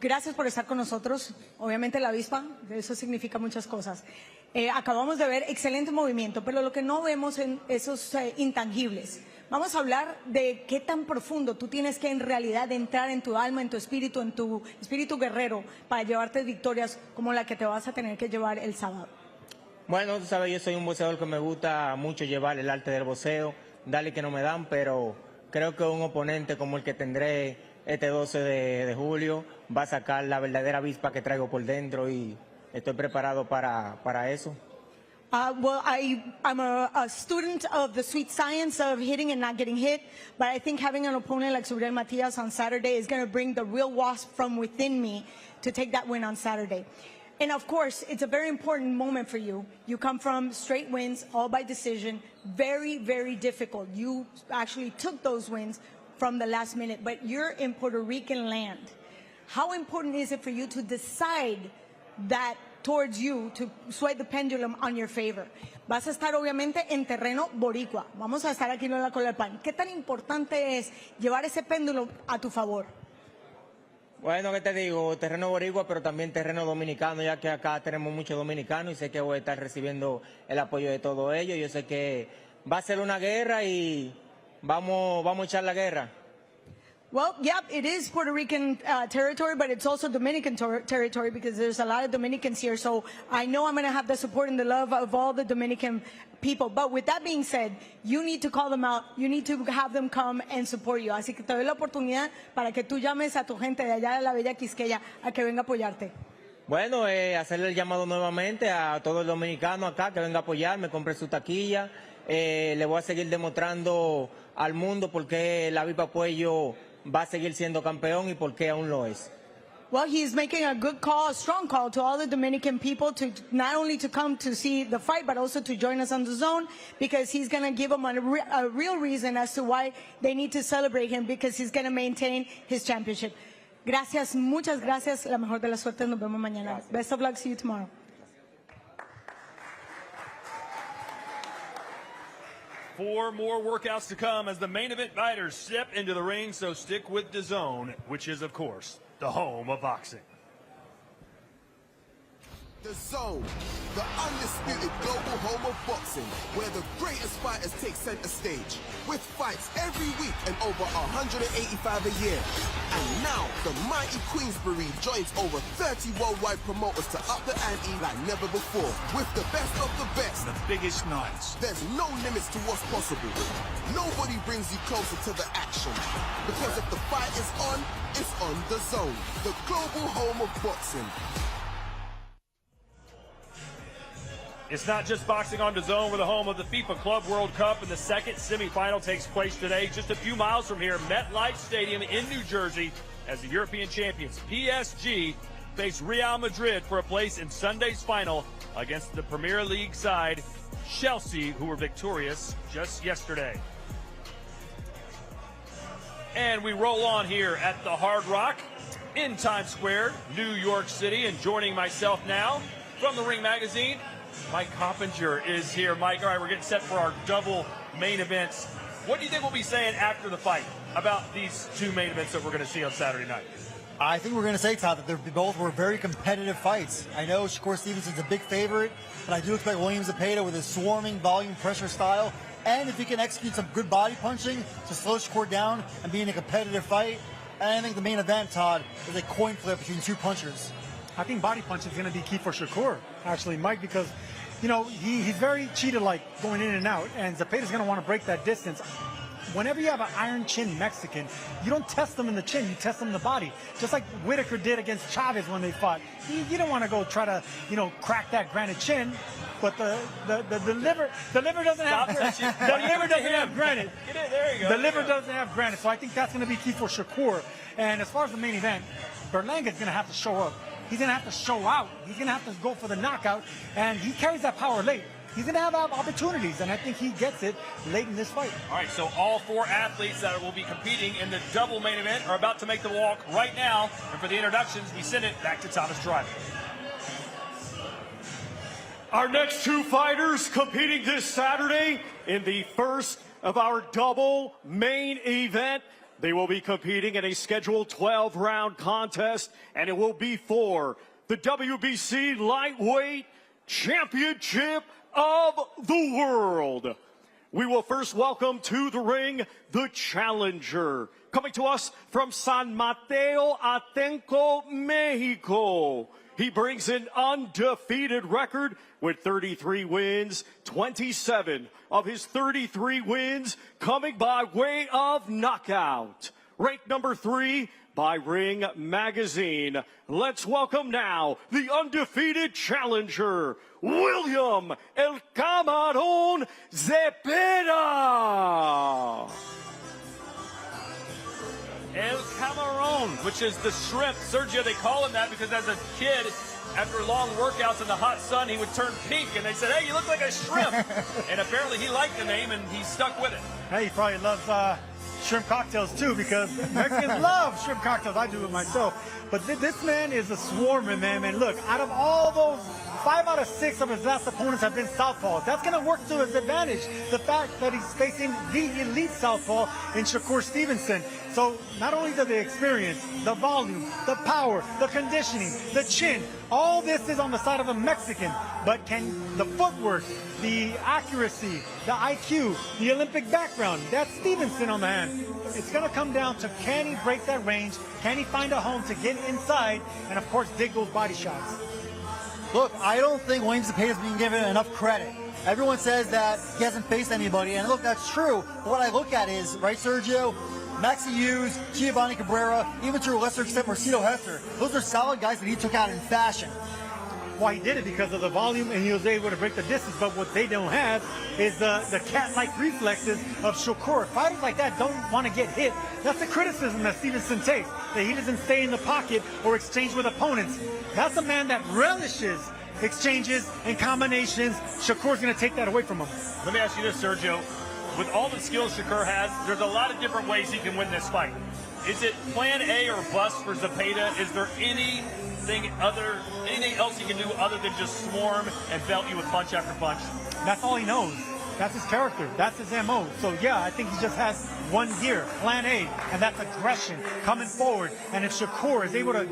Speaker 6: Gracias por estar con nosotros. Obviamente la avispa, eso significa muchas cosas. Acabamos de ver excelente movimiento, pero lo que no vemos en esos intangibles. Vamos a hablar de qué tan profundo tú tienes que en realidad entrar en tu alma, en tu espíritu guerrero para llevarte victorias como la que te vas a tener que llevar el sábado.
Speaker 11: Bueno, tú sabes, yo soy un boxeador que me gusta mucho llevar el arte del boxeo, darle que no me dan, pero creo que un oponente como el que tendré este 12 de julio va a sacar la verdadera avispa que traigo por dentro y estoy preparado para eso.
Speaker 6: Well, I'm a student of the sweet science of hitting and not getting hit, but I think having an opponent like Matias on Saturday is going to bring the real wasp from within me to take that win on Saturday. And of course, it's a very important moment for you. You come from straight wins, all by decision, very, very difficult. You actually took those wins from the last minute, but you're in Puerto Rican land. How important is it for you to decide that towards you, to sway the pendulum on your favor? Vas a estar obviamente en terreno boricua. Vamos a estar aquí en la cola del pan. ¿Qué tan importante es llevar ese péndulo a tu favor?
Speaker 11: Bueno, ¿qué te digo? Terreno boricua, pero también terreno dominicano, ya que acá tenemos muchos dominicanos y sé que voy a estar recibiendo el apoyo de todos ellos. Yo sé que va a ser una guerra y vamos a echar la guerra.
Speaker 6: Well, yep, it is Puerto Rican territory, but it's also Dominican territory because there's a lot of Dominicans here. So I know I'm going to have the support and the love of all the Dominican people. But with that being said, you need to call them out. You need to have them come and support you. Así que te doy la oportunidad para que tú llames a tu gente de allá de la Bella Quisqueya a que venga a apoyarte.
Speaker 11: Bueno, hacerle el llamado nuevamente a todo el dominicano acá que venga a apoyarme, compre su taquilla. Le voy a seguir demostrando al mundo por qué la Avispa Puello va a seguir siendo campeón y por qué aún lo es.
Speaker 6: Well, he's making a good call, a strong call to all the Dominican people to not only to come to see the fight, but also to join us on the zone because he's going to give them a real reason as to why they need to celebrate him because he's going to maintain his championship. Gracias, muchas gracias. La mejor de la suerte. Nos vemos mañana. Gracias. Best of luck. See you tomorrow.
Speaker 1: Four more workouts to come as the main event fighters step into the ring, so stick with DAZN, which is, of course, the home of boxing.
Speaker 2: DAZN, the undisputed global home of boxing, where the greatest fighters take center stage, with fights every week and over 185 a year. And now, the mighty Queensberry joins over 30 worldwide promoters to up the ante like never before, with the best of the best.
Speaker 12: The biggest nights.
Speaker 2: There's no limits to what's possible. Nobody brings you closer to the action. Because if the fight is on, it's on DAZN, the global home of boxing.
Speaker 1: It's not just boxing on DAZN. We're the home of the FIFA Club World Cup, and the second semifinal takes place today just a few miles from here, MetLife Stadium in New Jersey, as the European champions PSG face Real Madrid for a place in Sunday's final against the Premier League side, Chelsea, who were victorious just yesterday. And we roll on here at the Hard Rock in Times Square, New York City. And joining myself now from the Ring Magazine, Mike Coppinger is here. Mike, all right, we're getting set for our double main events. What do you think we'll be saying after the fight about these two main events that we're going to see on Saturday night?
Speaker 12: I think we're going to say, Todd, that they both were very competitive fights. I know Shakur Stevenson's a big favorite, but I do expect William Zepeda with his swarming volume pressure style, and if he can execute some good body punching to slow Shakur down and be in a competitive fight. And I think the main event, Todd, is a coin flip between two punchers.
Speaker 3: I think body punch is going to be key for Shakur, actually, Mike, because, you know, he's very cheetah-like going in and out, and Zepeda's going to want to break that distance. Whenever you have an iron chin Mexican, you don't test them in the chin, you test them in the body. Just like Whitaker did against Chavez when they fought. You don't want to go try to, you know, crack that granite chin, but the liver doesn't have granite.
Speaker 1: Get it, there you go.
Speaker 3: The liver doesn't have granite, so I think that's going to be key for Shakur. And as far as the main event, Berlanga's going to have to show up. He's going to have to show out. He's going to have to go for the knockout, and he carries that power late. He's going to have opportunities, and I think he gets it late in this fight.
Speaker 1: All right, so all four athletes that will be competing in the double main event are about to make the walk right now. And for the introductions, we send it back to Thomas Driver.
Speaker 5: Our next two fighters competing this Saturday in the first of our double main event. They will be competing in a scheduled 12-round contest, and it will be for the WBC Lightweight Championship of the World. We will first welcome to the ring the challenger, coming to us from San Mateo Atenco, Mexico. He brings an undefeated record with 33 wins, 27 of his 33 wins coming by way of knockout. Ranked number 3 by Ring Magazine. Let's welcome now the undefeated challenger, William El Camarón Zepeda.
Speaker 1: El Camarón, which is the shrimp. Sergio, they call him that because as a kid, after long workouts in the hot sun, he would turn pink, and they said, hey, you look like a shrimp. And apparently he liked the name, and he stuck with it.
Speaker 3: Hey, he probably loves shrimp cocktails, too, because Mexicans love shrimp cocktails. I do it myself. But this man is a swarmer, man. Look, out of all those, 5 out of 6 of his last opponents have been southpaws. That's going to work to his advantage. The fact that he's facing the elite southpaw in Shakur Stevenson. So not only the experience, the volume, the power, the conditioning, the chin, all this is on the side of a Mexican. But can the footwork, the accuracy, the IQ, the Olympic background, that's Stevenson on the hand. It's going to come down to, can he break that range? Can he find a home to get inside? And of course, dig those body shots.
Speaker 12: Look, I don't think William Zepeda is being given enough credit. Everyone says that he hasn't faced anybody, and look, that's true. But what I look at is, right, Sergio, Maxi Hughes, Giovanni Cabrera, even to a lesser extent, Marcelo Hester. Those are solid guys that he took out in fashion.
Speaker 3: Well, he did it because of the volume, and he was able to break the distance. But what they don't have is the cat-like reflexes of Shakur. Fighters like that don't want to get hit. That's the criticism that Stevenson takes, that he doesn't stay in the pocket or exchange with opponents. That's a man that relishes exchanges and combinations. Shakur's going to take that away from him.
Speaker 1: Let me ask you this, Sergio. With all the skills Shakur has, there's a lot of different ways he can win this fight. Is it plan A or bust for Zepeda? Is there anything else he can do other than just swarm and belt you with punch after punch?
Speaker 3: That's all he knows. That's his character. That's his MO. So, yeah, I think he just has one gear, plan A, and that's aggression, coming forward. And if Shakur is able to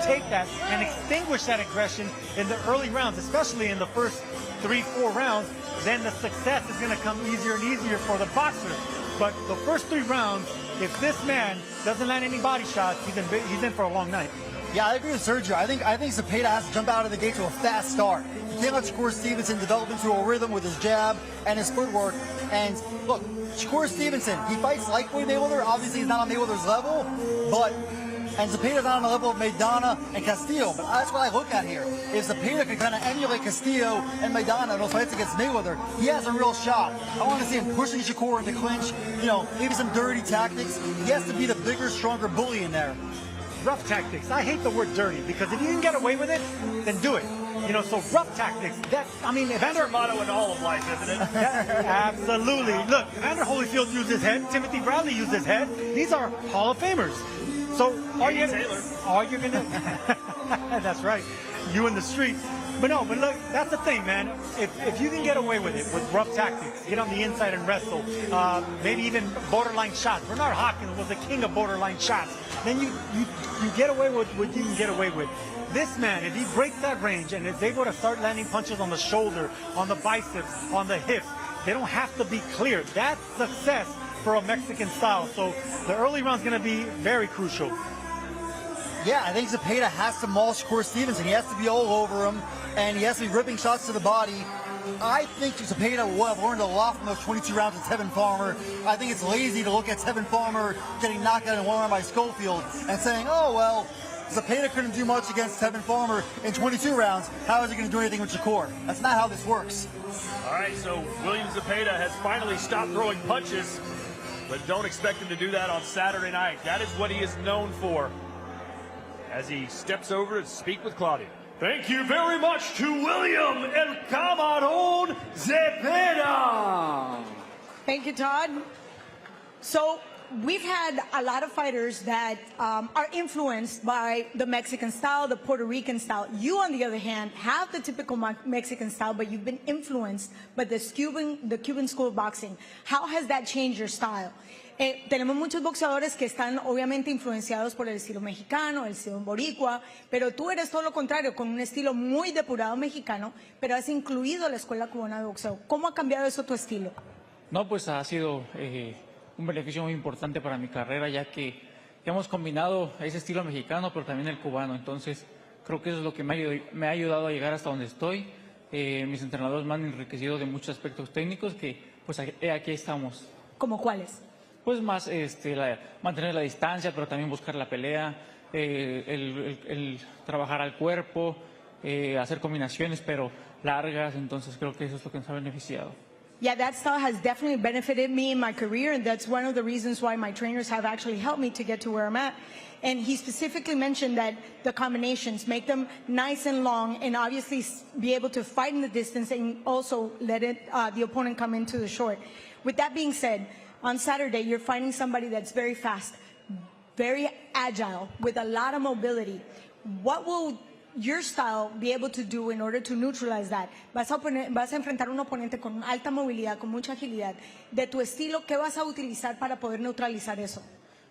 Speaker 3: take that and extinguish that aggression in the early rounds, especially in the first 3-4 rounds, then the success is going to come easier and easier for the boxer. But the first 3 rounds, if this man doesn't land any body shots, he's in for a long night.
Speaker 12: Yeah, I agree with Sergio. I think Zepeda has to jump out of the gate to a fast start. You can't let Shakur Stevenson develop into a rhythm with his jab and his footwork. And look, Shakur Stevenson, he fights like Floyd Mayweather. Obviously, he's not on Mayweather's level, and Zepeda's not on the level of Maidana and Castillo. But that's what I look at here. If Zepeda can kind of emulate Castillo and Maidana in those fights against Mayweather, he has a real shot. I want to see him pushing Shakur into clinch, maybe some dirty tactics. He has to be the bigger, stronger bully in there.
Speaker 3: rough tactics. I hate the word dirty because if you can get away with it, then do it. You know, so rough tactics. That's
Speaker 1: your motto in all of life, isn't it?
Speaker 3: Absolutely. Look, Evander Holyfield used his head. Timothy Bradley used his head. These are Hall of Famers. So are you gonna? That's right. You in the street. But look, that's the thing, man. If you can get away with it, with rough tactics, get on the inside and wrestle, maybe even borderline shots. Bernard Hopkins was the king of borderline shots. Then you get away with what you can get away with. This man, if he breaks that range and is able to start landing punches on the shoulder, on the biceps, on the hips, they don't have to be clear. That's success for a Mexican style. So the early round's going to be very crucial.
Speaker 12: Yeah, I think Zepeda has to maul Shakur Stevenson. He has to be all over him, and he has to be ripping shots to the body. I think Zepeda will have learned a lot from those 22 rounds with Tevin Farmer. I think it's lazy to look at Tevin Farmer getting knocked out in one round by Schofield and saying, oh, well, Zepeda couldn't do much against Tevin Farmer in 22 rounds. How is he going to do anything with Shakur? That's not how this works.
Speaker 1: All right, so William Zepeda has finally stopped throwing punches, but don't expect him to do that on Saturday night. That is what he is known for as he steps over to speak with Claudia.
Speaker 5: Thank you very much to William El Camarón Zepeda.
Speaker 6: Thank you, Todd. So we've had a lot of fighters that are influenced by the Mexican style, the Puerto Rican style. You, on the other hand, have the typical Mexican style, but you've been influenced by the Cuban school of boxing. How has that changed your style? Tenemos muchos boxeadores que están obviamente influenciados por el estilo mexicano, el estilo boricua, pero tú eres todo lo contrario, con un estilo muy depurado mexicano, pero has incluido la escuela cubana de boxeo. ¿Cómo ha cambiado eso tu estilo?
Speaker 13: No, pues ha sido un beneficio muy importante para mi carrera, ya que hemos combinado ese estilo mexicano, pero también el cubano. Entonces, creo que eso es lo que me ha ayudado a llegar hasta donde estoy. Mis entrenadores me han enriquecido de muchos aspectos técnicos que, pues, aquí estamos.
Speaker 6: ¿Cómo cuáles?
Speaker 13: Pues más mantener la distancia, pero también buscar la pelea, el trabajar al cuerpo, hacer combinaciones, pero largas. Entonces, creo que eso es lo que nos ha beneficiado.
Speaker 6: Yeah, that style has definitely benefited me in my career, and that's one of the reasons why my trainers have actually helped me to get to where I'm at. And he specifically mentioned that the combinations, make them nice and long, and obviously be able to fight in the distance and also let the opponent come into the short. With that being said, on Saturday, you're fighting somebody that's very fast, very agile, with a lot of mobility. What will your style be able to do in order to neutralize that? Vas a enfrentar a un oponente con alta movilidad, con mucha agilidad. De tu estilo, ¿qué vas a utilizar para poder neutralizar eso?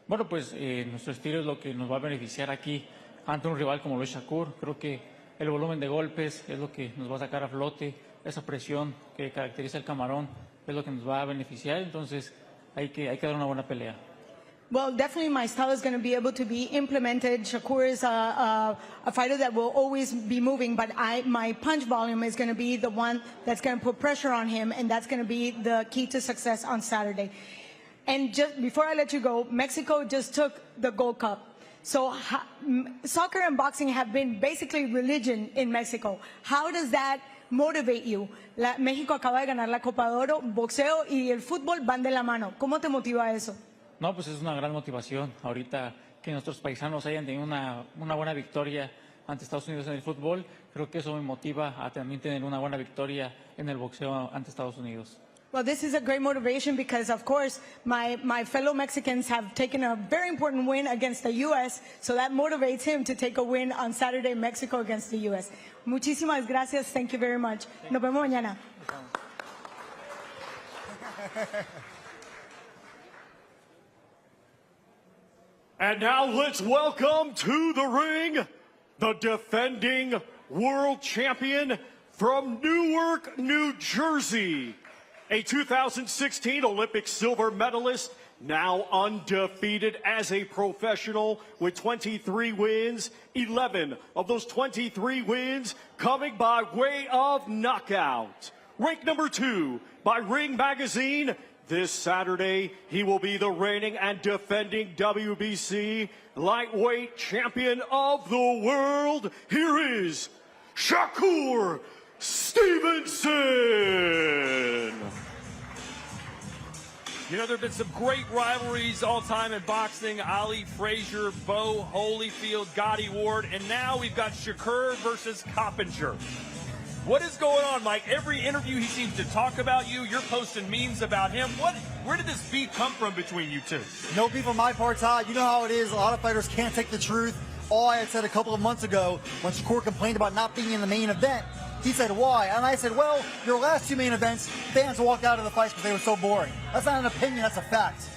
Speaker 13: Bueno, pues nuestro estilo es lo que nos va a beneficiar aquí ante un rival como lo es Shakur. Creo que el volumen de golpes es lo que nos va a sacar a flote. Esa presión que caracteriza el camarón es lo que nos va a beneficiar. Entonces, hay que dar una buena pelea.
Speaker 6: Well, definitely my style is going to be able to be implemented. Shakur is a fighter that will always be moving, but my punch volume is going to be the one that's going to put pressure on him, and that's going to be the key to success on Saturday. And just before I let you go, Mexico just took the Gold Cup. So soccer and boxing have been basically religion in Mexico. How does that motivate you? México acaba de ganar la Copa de Oro, boxeo y el fútbol van de la mano. ¿Cómo te motiva eso?
Speaker 13: No, pues es una gran motivación. Ahorita que nuestros paisanos hayan tenido una buena victoria ante Estados Unidos en el fútbol, creo que eso me motiva a también tener una buena victoria en el boxeo ante Estados Unidos.
Speaker 6: Well, this is a great motivation because, of course, my fellow Mexicans have taken a very important win against the U.S., so that motivates him to take a win on Saturday, Mexico against the U.S. Muchísimas gracias. Thank you very much. Nos vemos mañana.
Speaker 5: And now let's welcome to the ring the defending world champion from Newark, New Jersey, a 2016 Olympic silver medalist, now undefeated as a professional with 23 wins, 11 of those 23 wins coming by way of knockout. Ranked number 2 by Ring Magazine. This Saturday, he will be the reigning and defending WBC lightweight champion of the world. Here is Shakur Stevenson.
Speaker 1: You know, there have been some great rivalries all time in boxing. Ali Frazier, Bo Holyfield, Gotti Ward, and now we've got Shakur versus Coppinger. What is going on, Mike? Every interview he seems to talk about you. You're posting memes about him. Where did this beef come from between you two?
Speaker 12: No beef on my part, Todd. You know how it is. A lot of fighters can't take the truth. All I had said a couple of months ago when Shakur complained about not being in the main event, he said, why? And I said, well, your last two main events, fans walked out of the fights because they were so boring. That's not an opinion, that's a fact.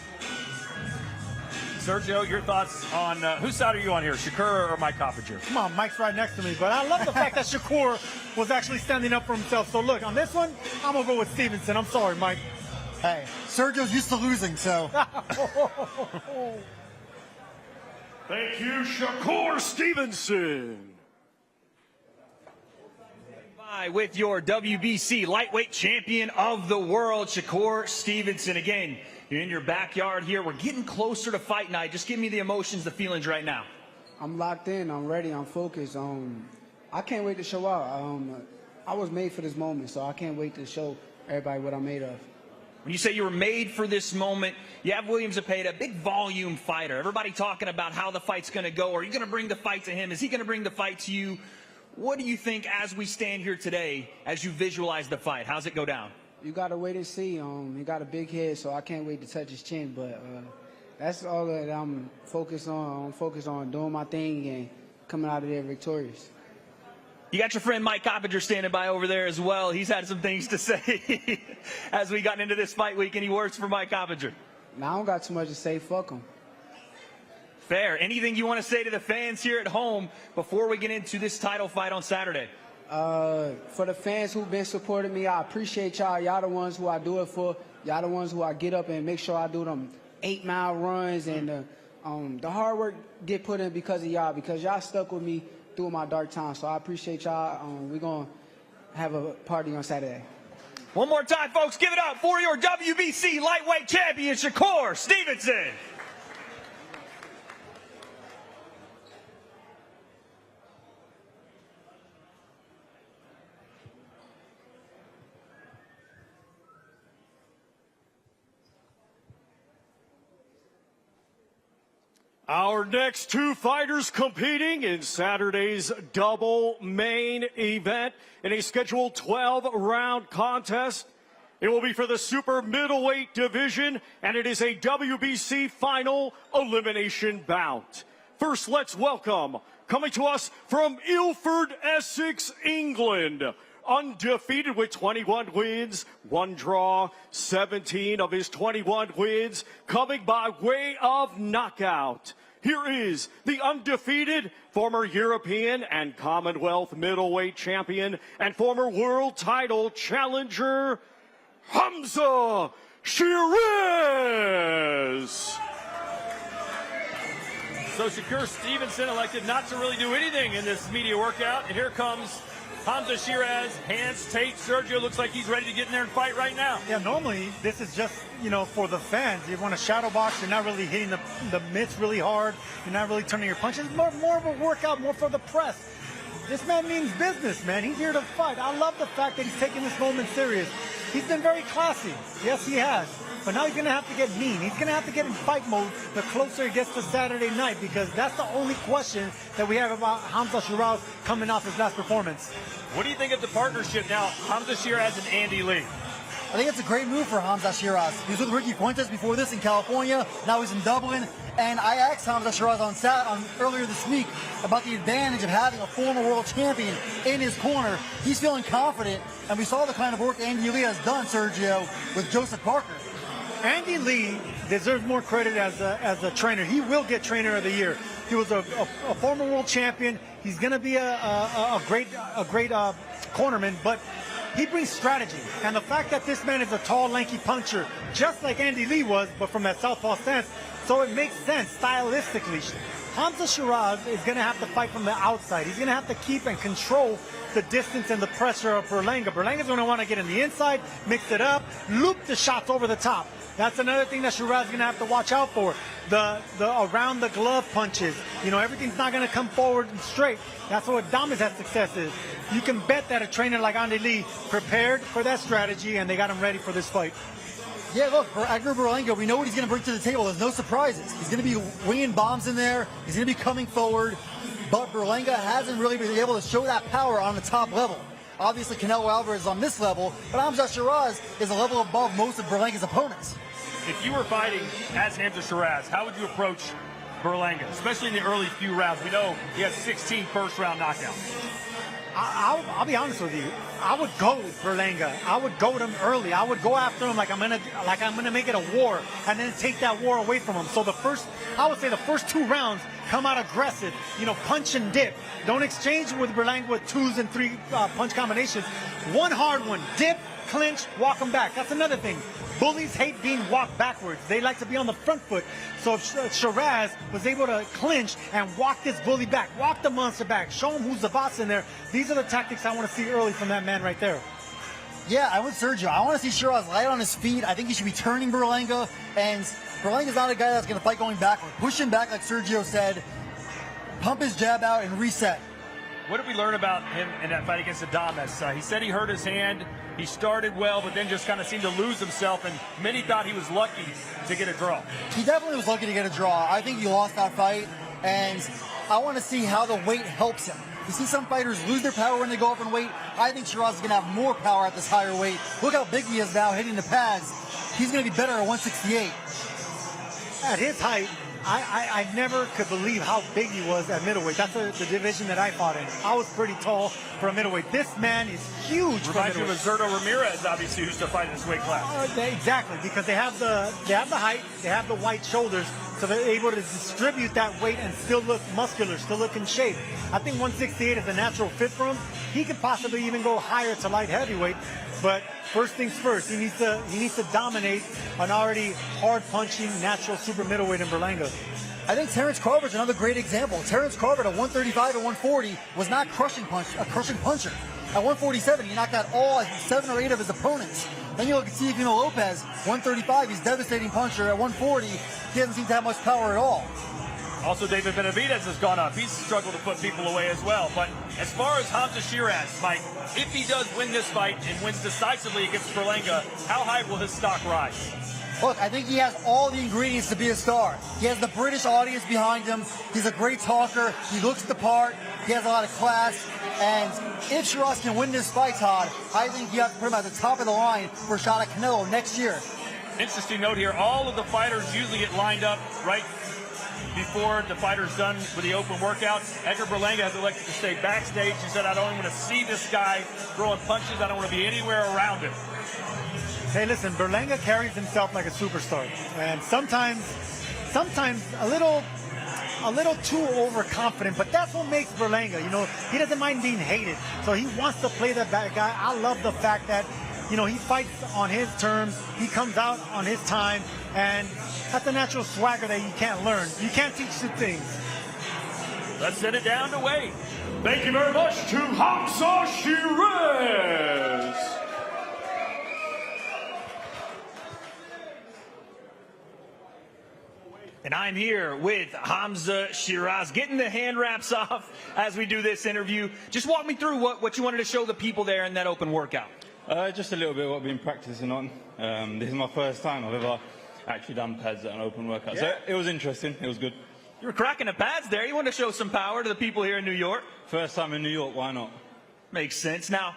Speaker 1: Sergio, your thoughts on whose side are you on here, Shakur or Mike Coppinger?
Speaker 3: Come on, Mike's right next to me, but I love the fact that Shakur was actually standing up for himself. So look, on this one, I'm going to go with Stevenson. I'm sorry, Mike.
Speaker 12: Hey, Sergio's used to losing, so.
Speaker 5: Thank you, Shakur Stevenson.
Speaker 4: With your WBC lightweight champion of the world, Shakur Stevenson. Again, you're in your backyard here. We're getting closer to fight night. Just give me the emotions, the feelings right now.
Speaker 14: I'm locked in. I'm ready. I'm focused. I can't wait to show out. I was made for this moment, so I can't wait to show everybody what I'm made of.
Speaker 4: When you say you were made for this moment, you have William Zepeda, big volume fighter. Everybody talking about how the fight's going to go. Are you going to bring the fight to him? Is he going to bring the fight to you? What do you think as we stand here today, as you visualize the fight? How's it go down?
Speaker 14: You got to wait and see. He got a big head, so I can't wait to touch his chin. But that's all that I'm focused on. I'm focused on doing my thing and coming out of there victorious.
Speaker 4: You got your friend Mike Coppinger standing by over there as well. He's had some things to say as we got into this fight week, and he works for Mike Coppinger.
Speaker 14: Now, I don't got too much to say. Fuck him.
Speaker 4: Fair. Anything you want to say to the fans here at home before we get into this title fight on Saturday?
Speaker 14: For the fans who've been supporting me, I appreciate y'all. Y'all the ones who I do it for. Y'all the ones who I get up and make sure I do them 8-mile runs. And the hard work get put in because of y'all, because y'all stuck with me through my dark times. So I appreciate y'all. We're going to have a party on Saturday.
Speaker 4: One more time, folks. Give it up for your WBC lightweight champion, Shakur Stevenson.
Speaker 5: Our next two fighters competing in Saturday's double main event in a scheduled 12-round contest. It will be for the super middleweight division, and it is a WBC final elimination bout. First, let's welcome, coming to us from Ilford, Essex, England, undefeated with 21 wins, 1 draw, 17 of his 21 wins coming by way of knockout. Here is the undefeated former European and Commonwealth middleweight champion and former world title challenger, Hamza Sheeraz.
Speaker 1: So Shakur Stevenson elected not to really do anything in this media workout, and here comes Hamza Sheeraz, hands, Tate, Sergio looks like he's ready to get in there and fight right now.
Speaker 3: Yeah, normally this is just, for the fans. You want to shadow box, you're not really hitting the mitts really hard, you're not really turning your punches. More of a workout, more for the press. This man means business, man. He's here to fight. I love the fact that he's taking this moment serious. He's been very classy. Yes, he has. But now he's going to have to get mean. He's going to have to get in fight mode the closer he gets to Saturday night, because that's the only question that we have about Hamza Sheeraz coming off his last performance.
Speaker 1: What do you think of the partnership now, Hamza Sheeraz and Andy Lee?
Speaker 12: I think it's a great move for Hamza Sheeraz. He was with Ricky Fuentes before this in California. Now he's in Dublin. And I asked Hamza Sheeraz on earlier this week about the advantage of having a former world champion in his corner. He's feeling confident, and we saw the kind of work Andy Lee has done, Sergio, with Joseph Parker.
Speaker 3: Andy Lee deserves more credit as a trainer. He will get Trainer of the Year. He was a former world champion. He's going to be a great cornerman, but he brings strategy. And the fact that this man is a tall, lanky puncher, just like Andy Lee was, but from that southpaw stance, so it makes sense stylistically. Hamza Sheeraz is going to have to fight from the outside. He's going to have to keep and control the distance and the pressure of Berlanga. Berlanga's going to want to get in the inside, mix it up, loop the shots over the top. That's another thing that Sheeraz is going to have to watch out for. The around the glove punches. Everything's not going to come forward and straight. That's what Adames has success is. You can bet that a trainer like Andy Lee prepared for that strategy, and they got him ready for this fight.
Speaker 12: Yeah, look, for Edgar Berlanga, we know what he's going to bring to the table. There's no surprises. He's going to be winging bombs in there. He's going to be coming forward. But Berlanga hasn't really been able to show that power on the top level. Obviously, Canelo Alvarez is on this level, but Hamza Sheeraz is a level above most of Berlanga's opponents.
Speaker 1: If you were fighting as Hamza Sheeraz, how would you approach Berlanga, especially in the early few rounds? We know he has 16 first-round knockouts.
Speaker 3: I'll be honest with you. I would go with Berlanga. I would go with him early. I would go after him like I'm gonna make it a war, and then take that war away from him. So I would say the first 2 rounds, come out aggressive. Punch and dip. Don't exchange with Berlanga with 2s and 3 punch combinations. One hard one, dip, clinch, walk him back. That's another thing. Bullies hate being walked backwards. They like to be on the front foot. So if Sheeraz was able to clinch and walk this bully back, walk the monster back, show him who's the boss in there, these are the tactics I want to see early from that man right there.
Speaker 12: Yeah, I want Sergio. I want to see Sheeraz light on his feet. I think he should be turning Berlanga. And Berlanga's not a guy that's going to fight going backward. Push him back, like Sergio said. Pump his jab out and reset.
Speaker 1: What did we learn about him in that fight against Adames? He said he hurt his hand. He started well, but then just kind of seemed to lose himself, and many thought he was lucky to get a draw.
Speaker 12: He definitely was lucky to get a draw. I think he lost that fight, and I want to see how the weight helps him. You see some fighters lose their power when they go up in weight. I think Sheeraz is going to have more power at this higher weight. Look how big he is now hitting the pads. He's going to be better at 168.
Speaker 3: At his height, I never could believe how big he was at middleweight. That's the division that I fought in. I was pretty tall for a middleweight. This man is huge for
Speaker 1: Reminds you of
Speaker 3: middleweight.
Speaker 1: Zerto Ramirez, obviously, who used to fight in this weight class.
Speaker 3: Exactly, because they have the height, they have the wide shoulders, so they're able to distribute that weight and still look muscular, still look in shape. I think 168 is a natural fit for him. He could possibly even go higher to light heavyweight, but first things first, he needs to dominate an already hard punching natural super middleweight in Berlanga.
Speaker 12: I think Terrence Crawford's another great example. Terrence Crawford at 135 and 140 was not a crushing puncher. At 147, he knocked out all 7 or 8 of his opponents. Then you look at Teofimo Lopez, 135, he's a devastating puncher. At 140, he doesn't seem to have much power at all.
Speaker 1: Also, David Benavidez has gone up. He's struggled to put people away as well. But as far as Hamza Sheeraz, Mike, if he does win this fight and wins decisively against Berlanga, how high will his stock rise?
Speaker 12: Look, I think he has all the ingredients to be a star. He has the British audience behind him. He's a great talker. He looks the part. He has a lot of class. And if Sheeraz can win this fight, Todd, I think you have to put him at the top of the line for a shot at Canelo next year.
Speaker 1: Interesting note here, all of the fighters usually get lined up right before the fighter's done with the open workout. Edgar Berlanga has elected to stay backstage. He said, I don't even want to see this guy throwing punches. I don't want to be anywhere around him.
Speaker 3: Hey, listen, Berlanga carries himself like a superstar, and sometimes a little too overconfident. But that's what makes Berlanga. He doesn't mind being hated, so he wants to play that bad guy. I love the fact that he fights on his terms. He comes out on his time, and that's a natural swagger that you can't learn. You can't teach the things.
Speaker 1: Let's send it down to Wade.
Speaker 5: Thank you very much to Hamza Sheeraz.
Speaker 4: And I'm here with Hamza Sheeraz, getting the hand wraps off as we do this interview. Just walk me through what you wanted to show the people there in that open workout.
Speaker 15: Just a little bit of what I've been practicing on. This is my first time I've ever actually done pads at an open workout. Yeah. So it was interesting. It was good.
Speaker 4: You were cracking the pads there. You want to show some power to the people here in New York?
Speaker 15: First time in New York, why not?
Speaker 4: Makes sense. Now,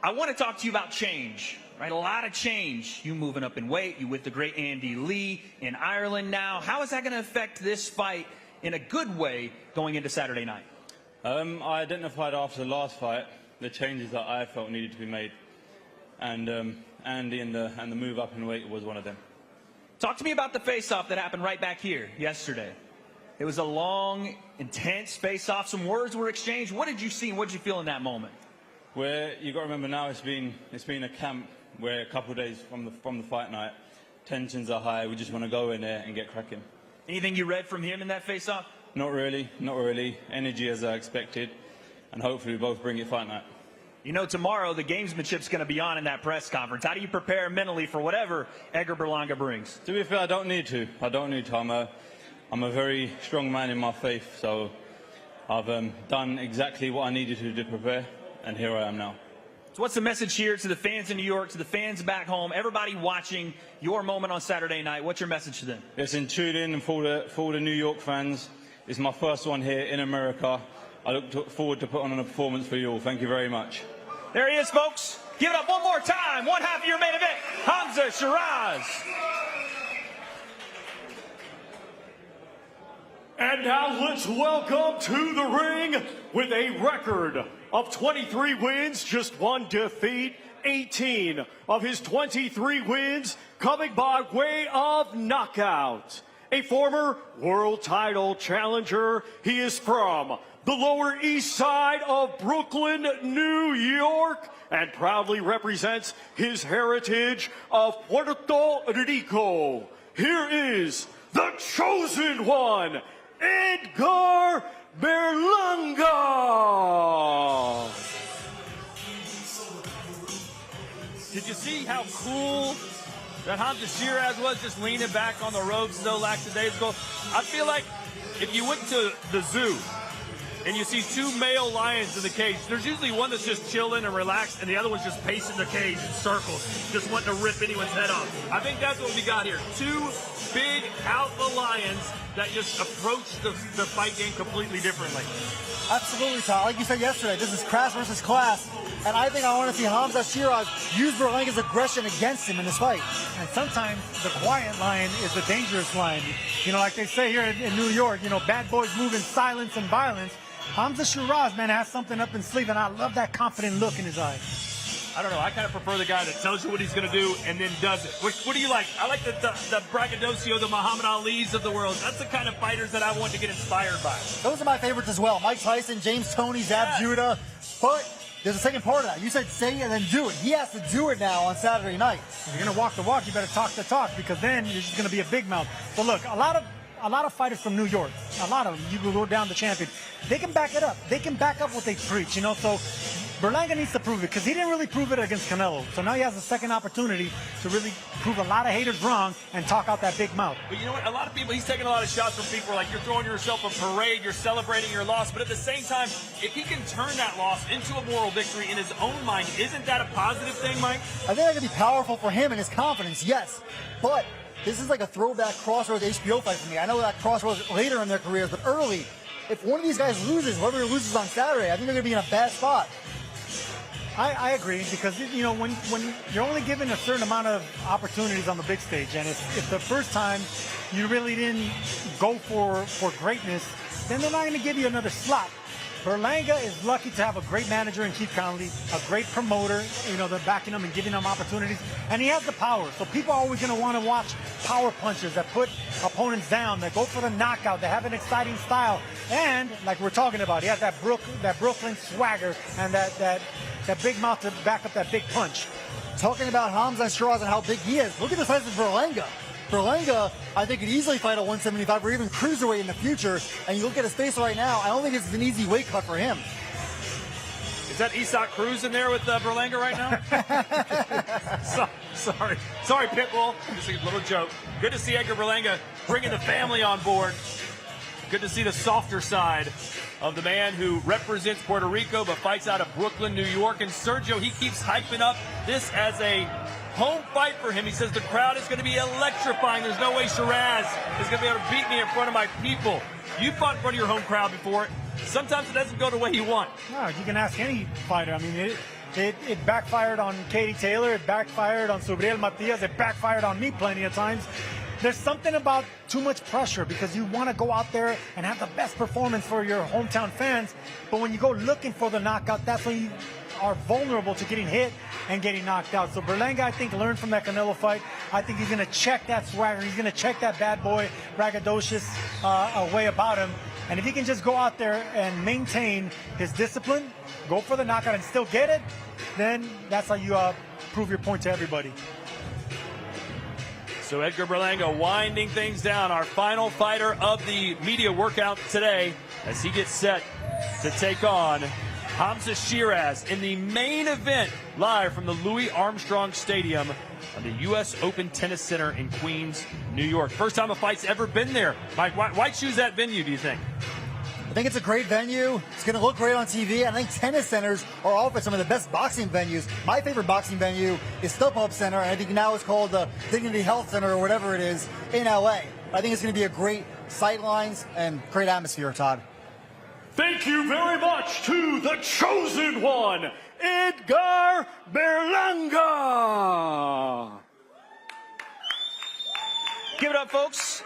Speaker 4: I want to talk to you about change. Right, a lot of change. You moving up in weight. You with the great Andy Lee in Ireland now. How is that going to affect this fight in a good way going into Saturday night?
Speaker 15: I identified after the last fight the changes that I felt needed to be made, and Andy and the move up in weight was one of them.
Speaker 4: Talk to me about the face-off that happened right back here yesterday. It was a long, intense face-off. Some words were exchanged. What did you see and what did you feel in that moment?
Speaker 15: Where you got to remember now, it's been a camp where a couple of days from the fight night, tensions are high. We just want to go in there and get cracking.
Speaker 4: Anything you read from him in that face-off?
Speaker 15: Not really. Energy as I expected, and hopefully we both bring it fight night.
Speaker 4: Tomorrow the gamesmanship's going to be on in that press conference. How do you prepare mentally for whatever Edgar Berlanga brings?
Speaker 15: To be fair, I don't need to. I'm a very strong man in my faith, so I've done exactly what I needed to prepare, and here I am now.
Speaker 4: So what's the message here to the fans in New York, to the fans back home, everybody watching your moment on Saturday night? What's your message to them?
Speaker 15: Listen, tune in, and for the New York fans, it's my first one here in America. I look forward to putting on a performance for you all. Thank you very much.
Speaker 4: There he is, folks. Give it up one more time. One half of your main event, Hamza Sheeraz.
Speaker 5: And now let's welcome to the ring with a record of 23 wins, just one defeat, 18 of his 23 wins coming by way of knockout. A former world title challenger, he is from the Lower East Side of Brooklyn, New York, and proudly represents his heritage of Puerto Rico. Here is the chosen one, Edgar Berlanga.
Speaker 1: Did you see how cool that Hamza Sheeraz was, just leaning back on the ropes so lackadaisical? I feel like if you went to the zoo and you see two male lions in the cage, there's usually one that's just chilling and relaxed, and the other one's just pacing the cage in circles, just wanting to rip anyone's head off. I think that's what we got here. Two big alpha lions that just approach the fight game completely differently.
Speaker 12: Absolutely, Todd. Like you said yesterday, this is class versus class. And I think I want to see Hamza Sheeraz use Berlanga's aggression against him in this fight.
Speaker 3: And sometimes the quiet lion is the dangerous lion. You know, like they say here in New York, you know, bad boys move in silence and violence. Hamza Sheeraz, man, has something up his sleeve, and I love that confident look in his eye.
Speaker 1: I don't know. I kind of prefer the guy that tells you what he's going to do and then does it. What do you like? I like the braggadocio, the Muhammad Ali's of the world. That's the kind of fighters that I want to get inspired by.
Speaker 12: Those are my favorites as well. Mike Tyson, James Toney, Zab Judah. But there's a second part of that. You said say it and then do it. He has to do it now on Saturday night.
Speaker 3: If you're going to walk the walk, you better talk the talk, because then you're just going to be a big mouth. But look, a lot of fighters from New York, a lot of them, you can go down the champion, they can back it up. They can back up what they preach, you know. So Berlanga needs to prove it, because he didn't really prove it against Canelo. So now he has a second opportunity to really prove a lot of haters wrong and talk out that big mouth.
Speaker 1: But you know what? A lot of people, he's taking a lot of shots from people like, you're throwing yourself a parade, you're celebrating your loss. But at the same time, if he can turn that loss into a moral victory in his own mind, isn't that a positive thing, Mike?
Speaker 12: I think that could be powerful for him and his confidence, yes. But this is like a throwback Crossroads HBO fight for me. I know that Crossroads later in their careers, but early, if one of these guys loses, whoever loses on Saturday, I think they're going to be in a bad spot.
Speaker 3: I agree, because, you know, when you're only given a certain amount of opportunities on the big stage, and if the first time you really didn't go for greatness, then they're not going to give you another slot. Berlanga is lucky to have a great manager in Keith Conley, a great promoter, you know, they're backing him and giving him opportunities, and he has the power. So people are always going to want to watch power punchers that put opponents down, that go for the knockout, that have an exciting style, and like we're talking about, he has that Brooklyn swagger and that big mouth to back up that big punch.
Speaker 12: Talking about Hamza Sheeraz and how big he is, look at the size of Berlanga. Berlanga, I think, could easily fight at 175 or even cruiserweight in the future. And you look at his face right now, I don't think it's an easy weight cut for him.
Speaker 1: Is that Isak Cruz in there with Berlanga right now? Sorry, Pitbull. Just a little joke. Good to see Edgar Berlanga bringing the family on board. Good to see the softer side of the man who represents Puerto Rico but fights out of Brooklyn, New York. And Sergio, he keeps hyping up this as a home fight for him. He says the crowd is going to be electrifying. There's no way Sheeraz is going to be able to beat me in front of my people. You fought in front of your home crowd before. Sometimes it doesn't go the way you want.
Speaker 3: No, you can ask any fighter. I mean, it backfired on Katie Taylor. It backfired on Subriel Matias. It backfired on me plenty of times. There's something about too much pressure, because you want to go out there and have the best performance for your hometown fans. But when you go looking for the knockout, that's when you are vulnerable to getting hit and getting knocked out. So Berlanga, I think, learned from that Canelo fight. I think he's going to check that swagger. He's going to check that bad boy, braggadocious way about him. And if he can just go out there and maintain his discipline, go for the knockout and still get it, then that's how you prove your point to everybody.
Speaker 1: So Edgar Berlanga winding things down, our final fighter of the media workout today, as he gets set to take on Hamza Sheeraz in the main event, live from the Louis Armstrong Stadium of the U.S. Open Tennis Center in Queens, New York. First time a fight's ever been there. Mike, why choose that venue, do you think?
Speaker 12: I think it's a great venue. It's going to look great on TV. I think tennis centers are often some of the best boxing venues. My favorite boxing venue is StubHub Center, and I think now it's called the Dignity Health Center or whatever it is in LA. I think it's going to be a great sightlines and great atmosphere, Todd.
Speaker 5: Thank you very much to the chosen one, Edgar Berlanga.
Speaker 4: Give it up, folks.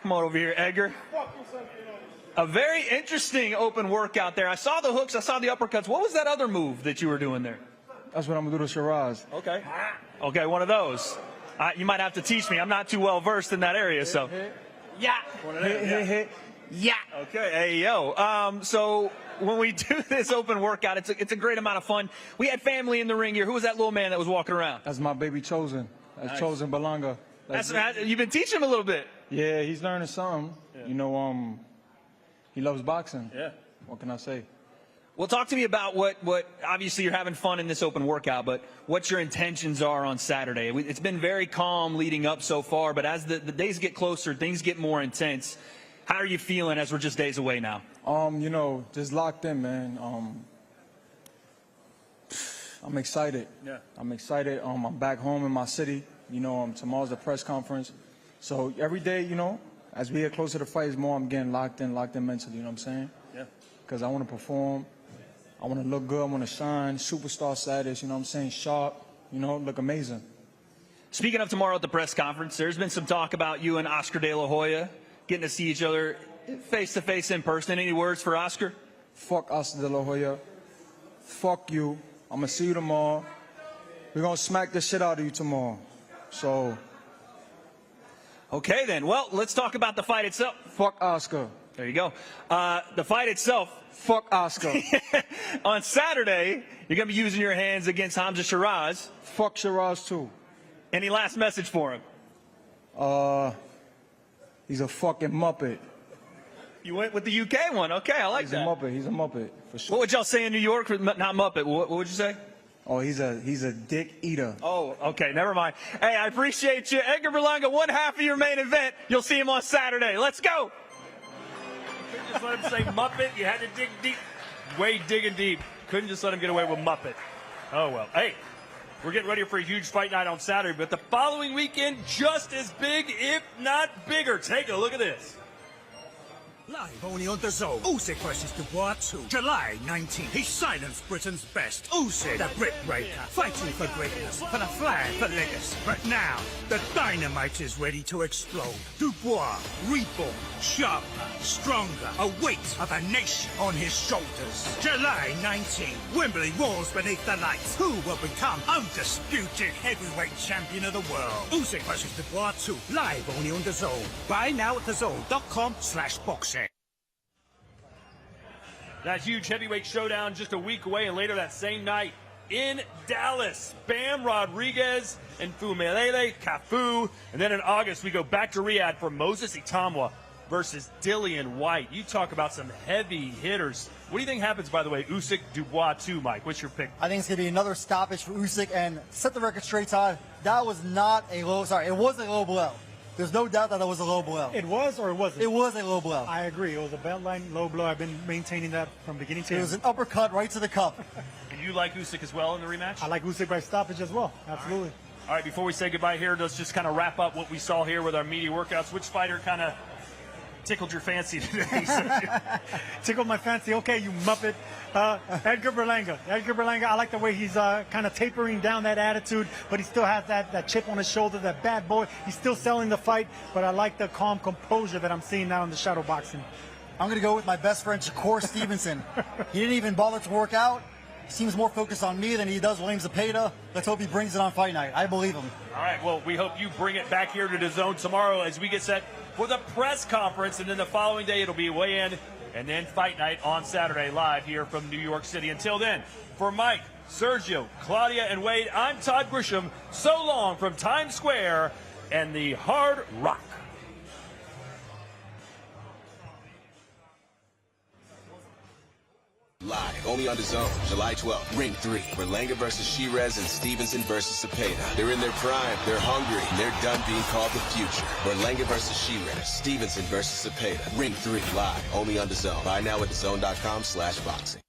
Speaker 4: Come on over here, Edgar. A very interesting open workout there. I saw the hooks, I saw the uppercuts. What was that other move that you were doing there?
Speaker 9: That's what I'm going to do to Sheeraz.
Speaker 4: Okay. Okay, one of those. You might have to teach me. I'm not too well versed in that area, so. Yeah.
Speaker 9: Hit.
Speaker 4: Yeah. Okay. Hey, yo. So when we do this open workout, it's a great amount of fun. We had family in the ring here. Who was that little man that was walking around?
Speaker 9: That's my baby Chosen. That's nice. Chosen Berlanga.
Speaker 4: You've been teaching him a little bit.
Speaker 9: Yeah, he's learning something. Yeah. You know, he loves boxing.
Speaker 4: Yeah.
Speaker 9: What can I say?
Speaker 4: Well, talk to me about what obviously you're having fun in this open workout, but what your intentions are on Saturday. It's been very calm leading up so far, but as the days get closer, things get more intense. How are you feeling as we're just days away now?
Speaker 9: You know, just locked in, man. I'm excited. Yeah. I'm excited. I'm back home in my city. You know, tomorrow's the press conference. So every day, you know, as we get closer to the fights more, I'm getting locked in mentally, you know what I'm saying?
Speaker 4: Yeah.
Speaker 9: Because I want to perform. I want to look good. I want to shine. Superstar status, you know what I'm saying? Sharp, you know, look amazing.
Speaker 4: Speaking of tomorrow at the press conference, there's been some talk about you and Oscar De La Hoya getting to see each other face-to-face in person. Any words for Oscar?
Speaker 9: Fuck Oscar De La Hoya. Fuck you. I'm going to see you tomorrow. We're going to smack the shit out of you tomorrow. So.
Speaker 4: Okay, then. Well, let's talk about the fight itself.
Speaker 9: Fuck Oscar.
Speaker 4: There you go. The fight itself.
Speaker 9: Fuck Oscar.
Speaker 4: On Saturday, you're going to be using your hands against Hamza Sheeraz.
Speaker 9: Fuck Sheeraz, too.
Speaker 4: Any last message for him?
Speaker 9: He's a fucking Muppet.
Speaker 4: You went with the UK one. Okay, I like that.
Speaker 9: He's a Muppet, for sure.
Speaker 4: What would y'all say in New York? Not Muppet. What would you say?
Speaker 9: Oh, he's a dick eater.
Speaker 4: Oh, okay, never mind. Hey, I appreciate you. Edgar Berlanga, one half of your main event. You'll see him on Saturday. Let's go.
Speaker 1: Couldn't just let him say Muppet. You had to dig deep. Way digging deep. Couldn't just let him get away with Muppet. Oh, well. Hey, we're getting ready for a huge fight night on Saturday, but the following weekend, just as big, if not bigger. Take a look at this.
Speaker 16: Live only on the Zone. Usyk versus Dubois 2, July 19th. He silenced Britain's best. Usyk, the Brit Breaker, fighting for greatness, for the flag, for legacy. But now, the dynamite is ready to explode. Dubois, reborn, sharper, stronger, a weight of a nation on his shoulders. July 19th, Wembley roars beneath the lights. Who will become undisputed heavyweight champion of the world? Usyk versus Dubois 2, live only on the Zone. Buy now at thezone.com/boxing.
Speaker 1: That huge heavyweight showdown just a week away, and later that same night in Dallas, Bam Rodriguez and Fumelele Cafu. And then in August, we go back to Riyadh for Moses Itamwa versus Dillian White. You talk about some heavy hitters. What do you think happens, by the way, Usyk Dubois 2, Mike? What's your pick?
Speaker 12: I think it's going to be another stoppage for Usyk, and set the record straight, Todd. That was not a low, it was a low blow. There's no doubt that it was a low blow.
Speaker 3: It was or it wasn't?
Speaker 12: It was a low blow.
Speaker 3: I agree. It was a belt line low blow. I've been maintaining that from beginning to end.
Speaker 12: It was an uppercut right to the cup.
Speaker 1: And you like Usyk as well in the rematch?
Speaker 3: I like Usyk by stoppage as well. Absolutely.
Speaker 1: All right, before we say goodbye here, let's just kind of wrap up what we saw here with our media workouts. Which fighter kind of tickled your fancy today?
Speaker 3: Tickled my fancy. Okay, you Muppet. Edgar Berlanga. Edgar Berlanga, I like the way he's kind of tapering down that attitude, but he still has that chip on his shoulder, that bad boy. He's still selling the fight, but I like the calm composure that I'm seeing now in the shadow boxing.
Speaker 12: I'm going to go with my best friend, Shakur Stevenson. He didn't even bother to work out. He seems more focused on me than he does William Zepeda. Let's hope he brings it on fight night. I believe him.
Speaker 1: All right, well, we hope you bring it back here to the Zone tomorrow as we get set for the press conference, and then the following day it'll be weigh-in and then fight night on Saturday live here from New York City. Until then, for Mike, Sergio, Claudia, and Wade, I'm Todd Grisham. So long from Times Square and the Hard Rock.
Speaker 2: Live, only on DAZN, July 12th. Ring 3, Berlanga versus Sheeraz and Stevenson versus Zepeda. They're in their prime, they're hungry, and they're done being called the future. Berlanga versus Sheeraz, Stevenson versus Zepeda. Ring 3, live, only on DAZN. Buy now at DAZN.com/boxing.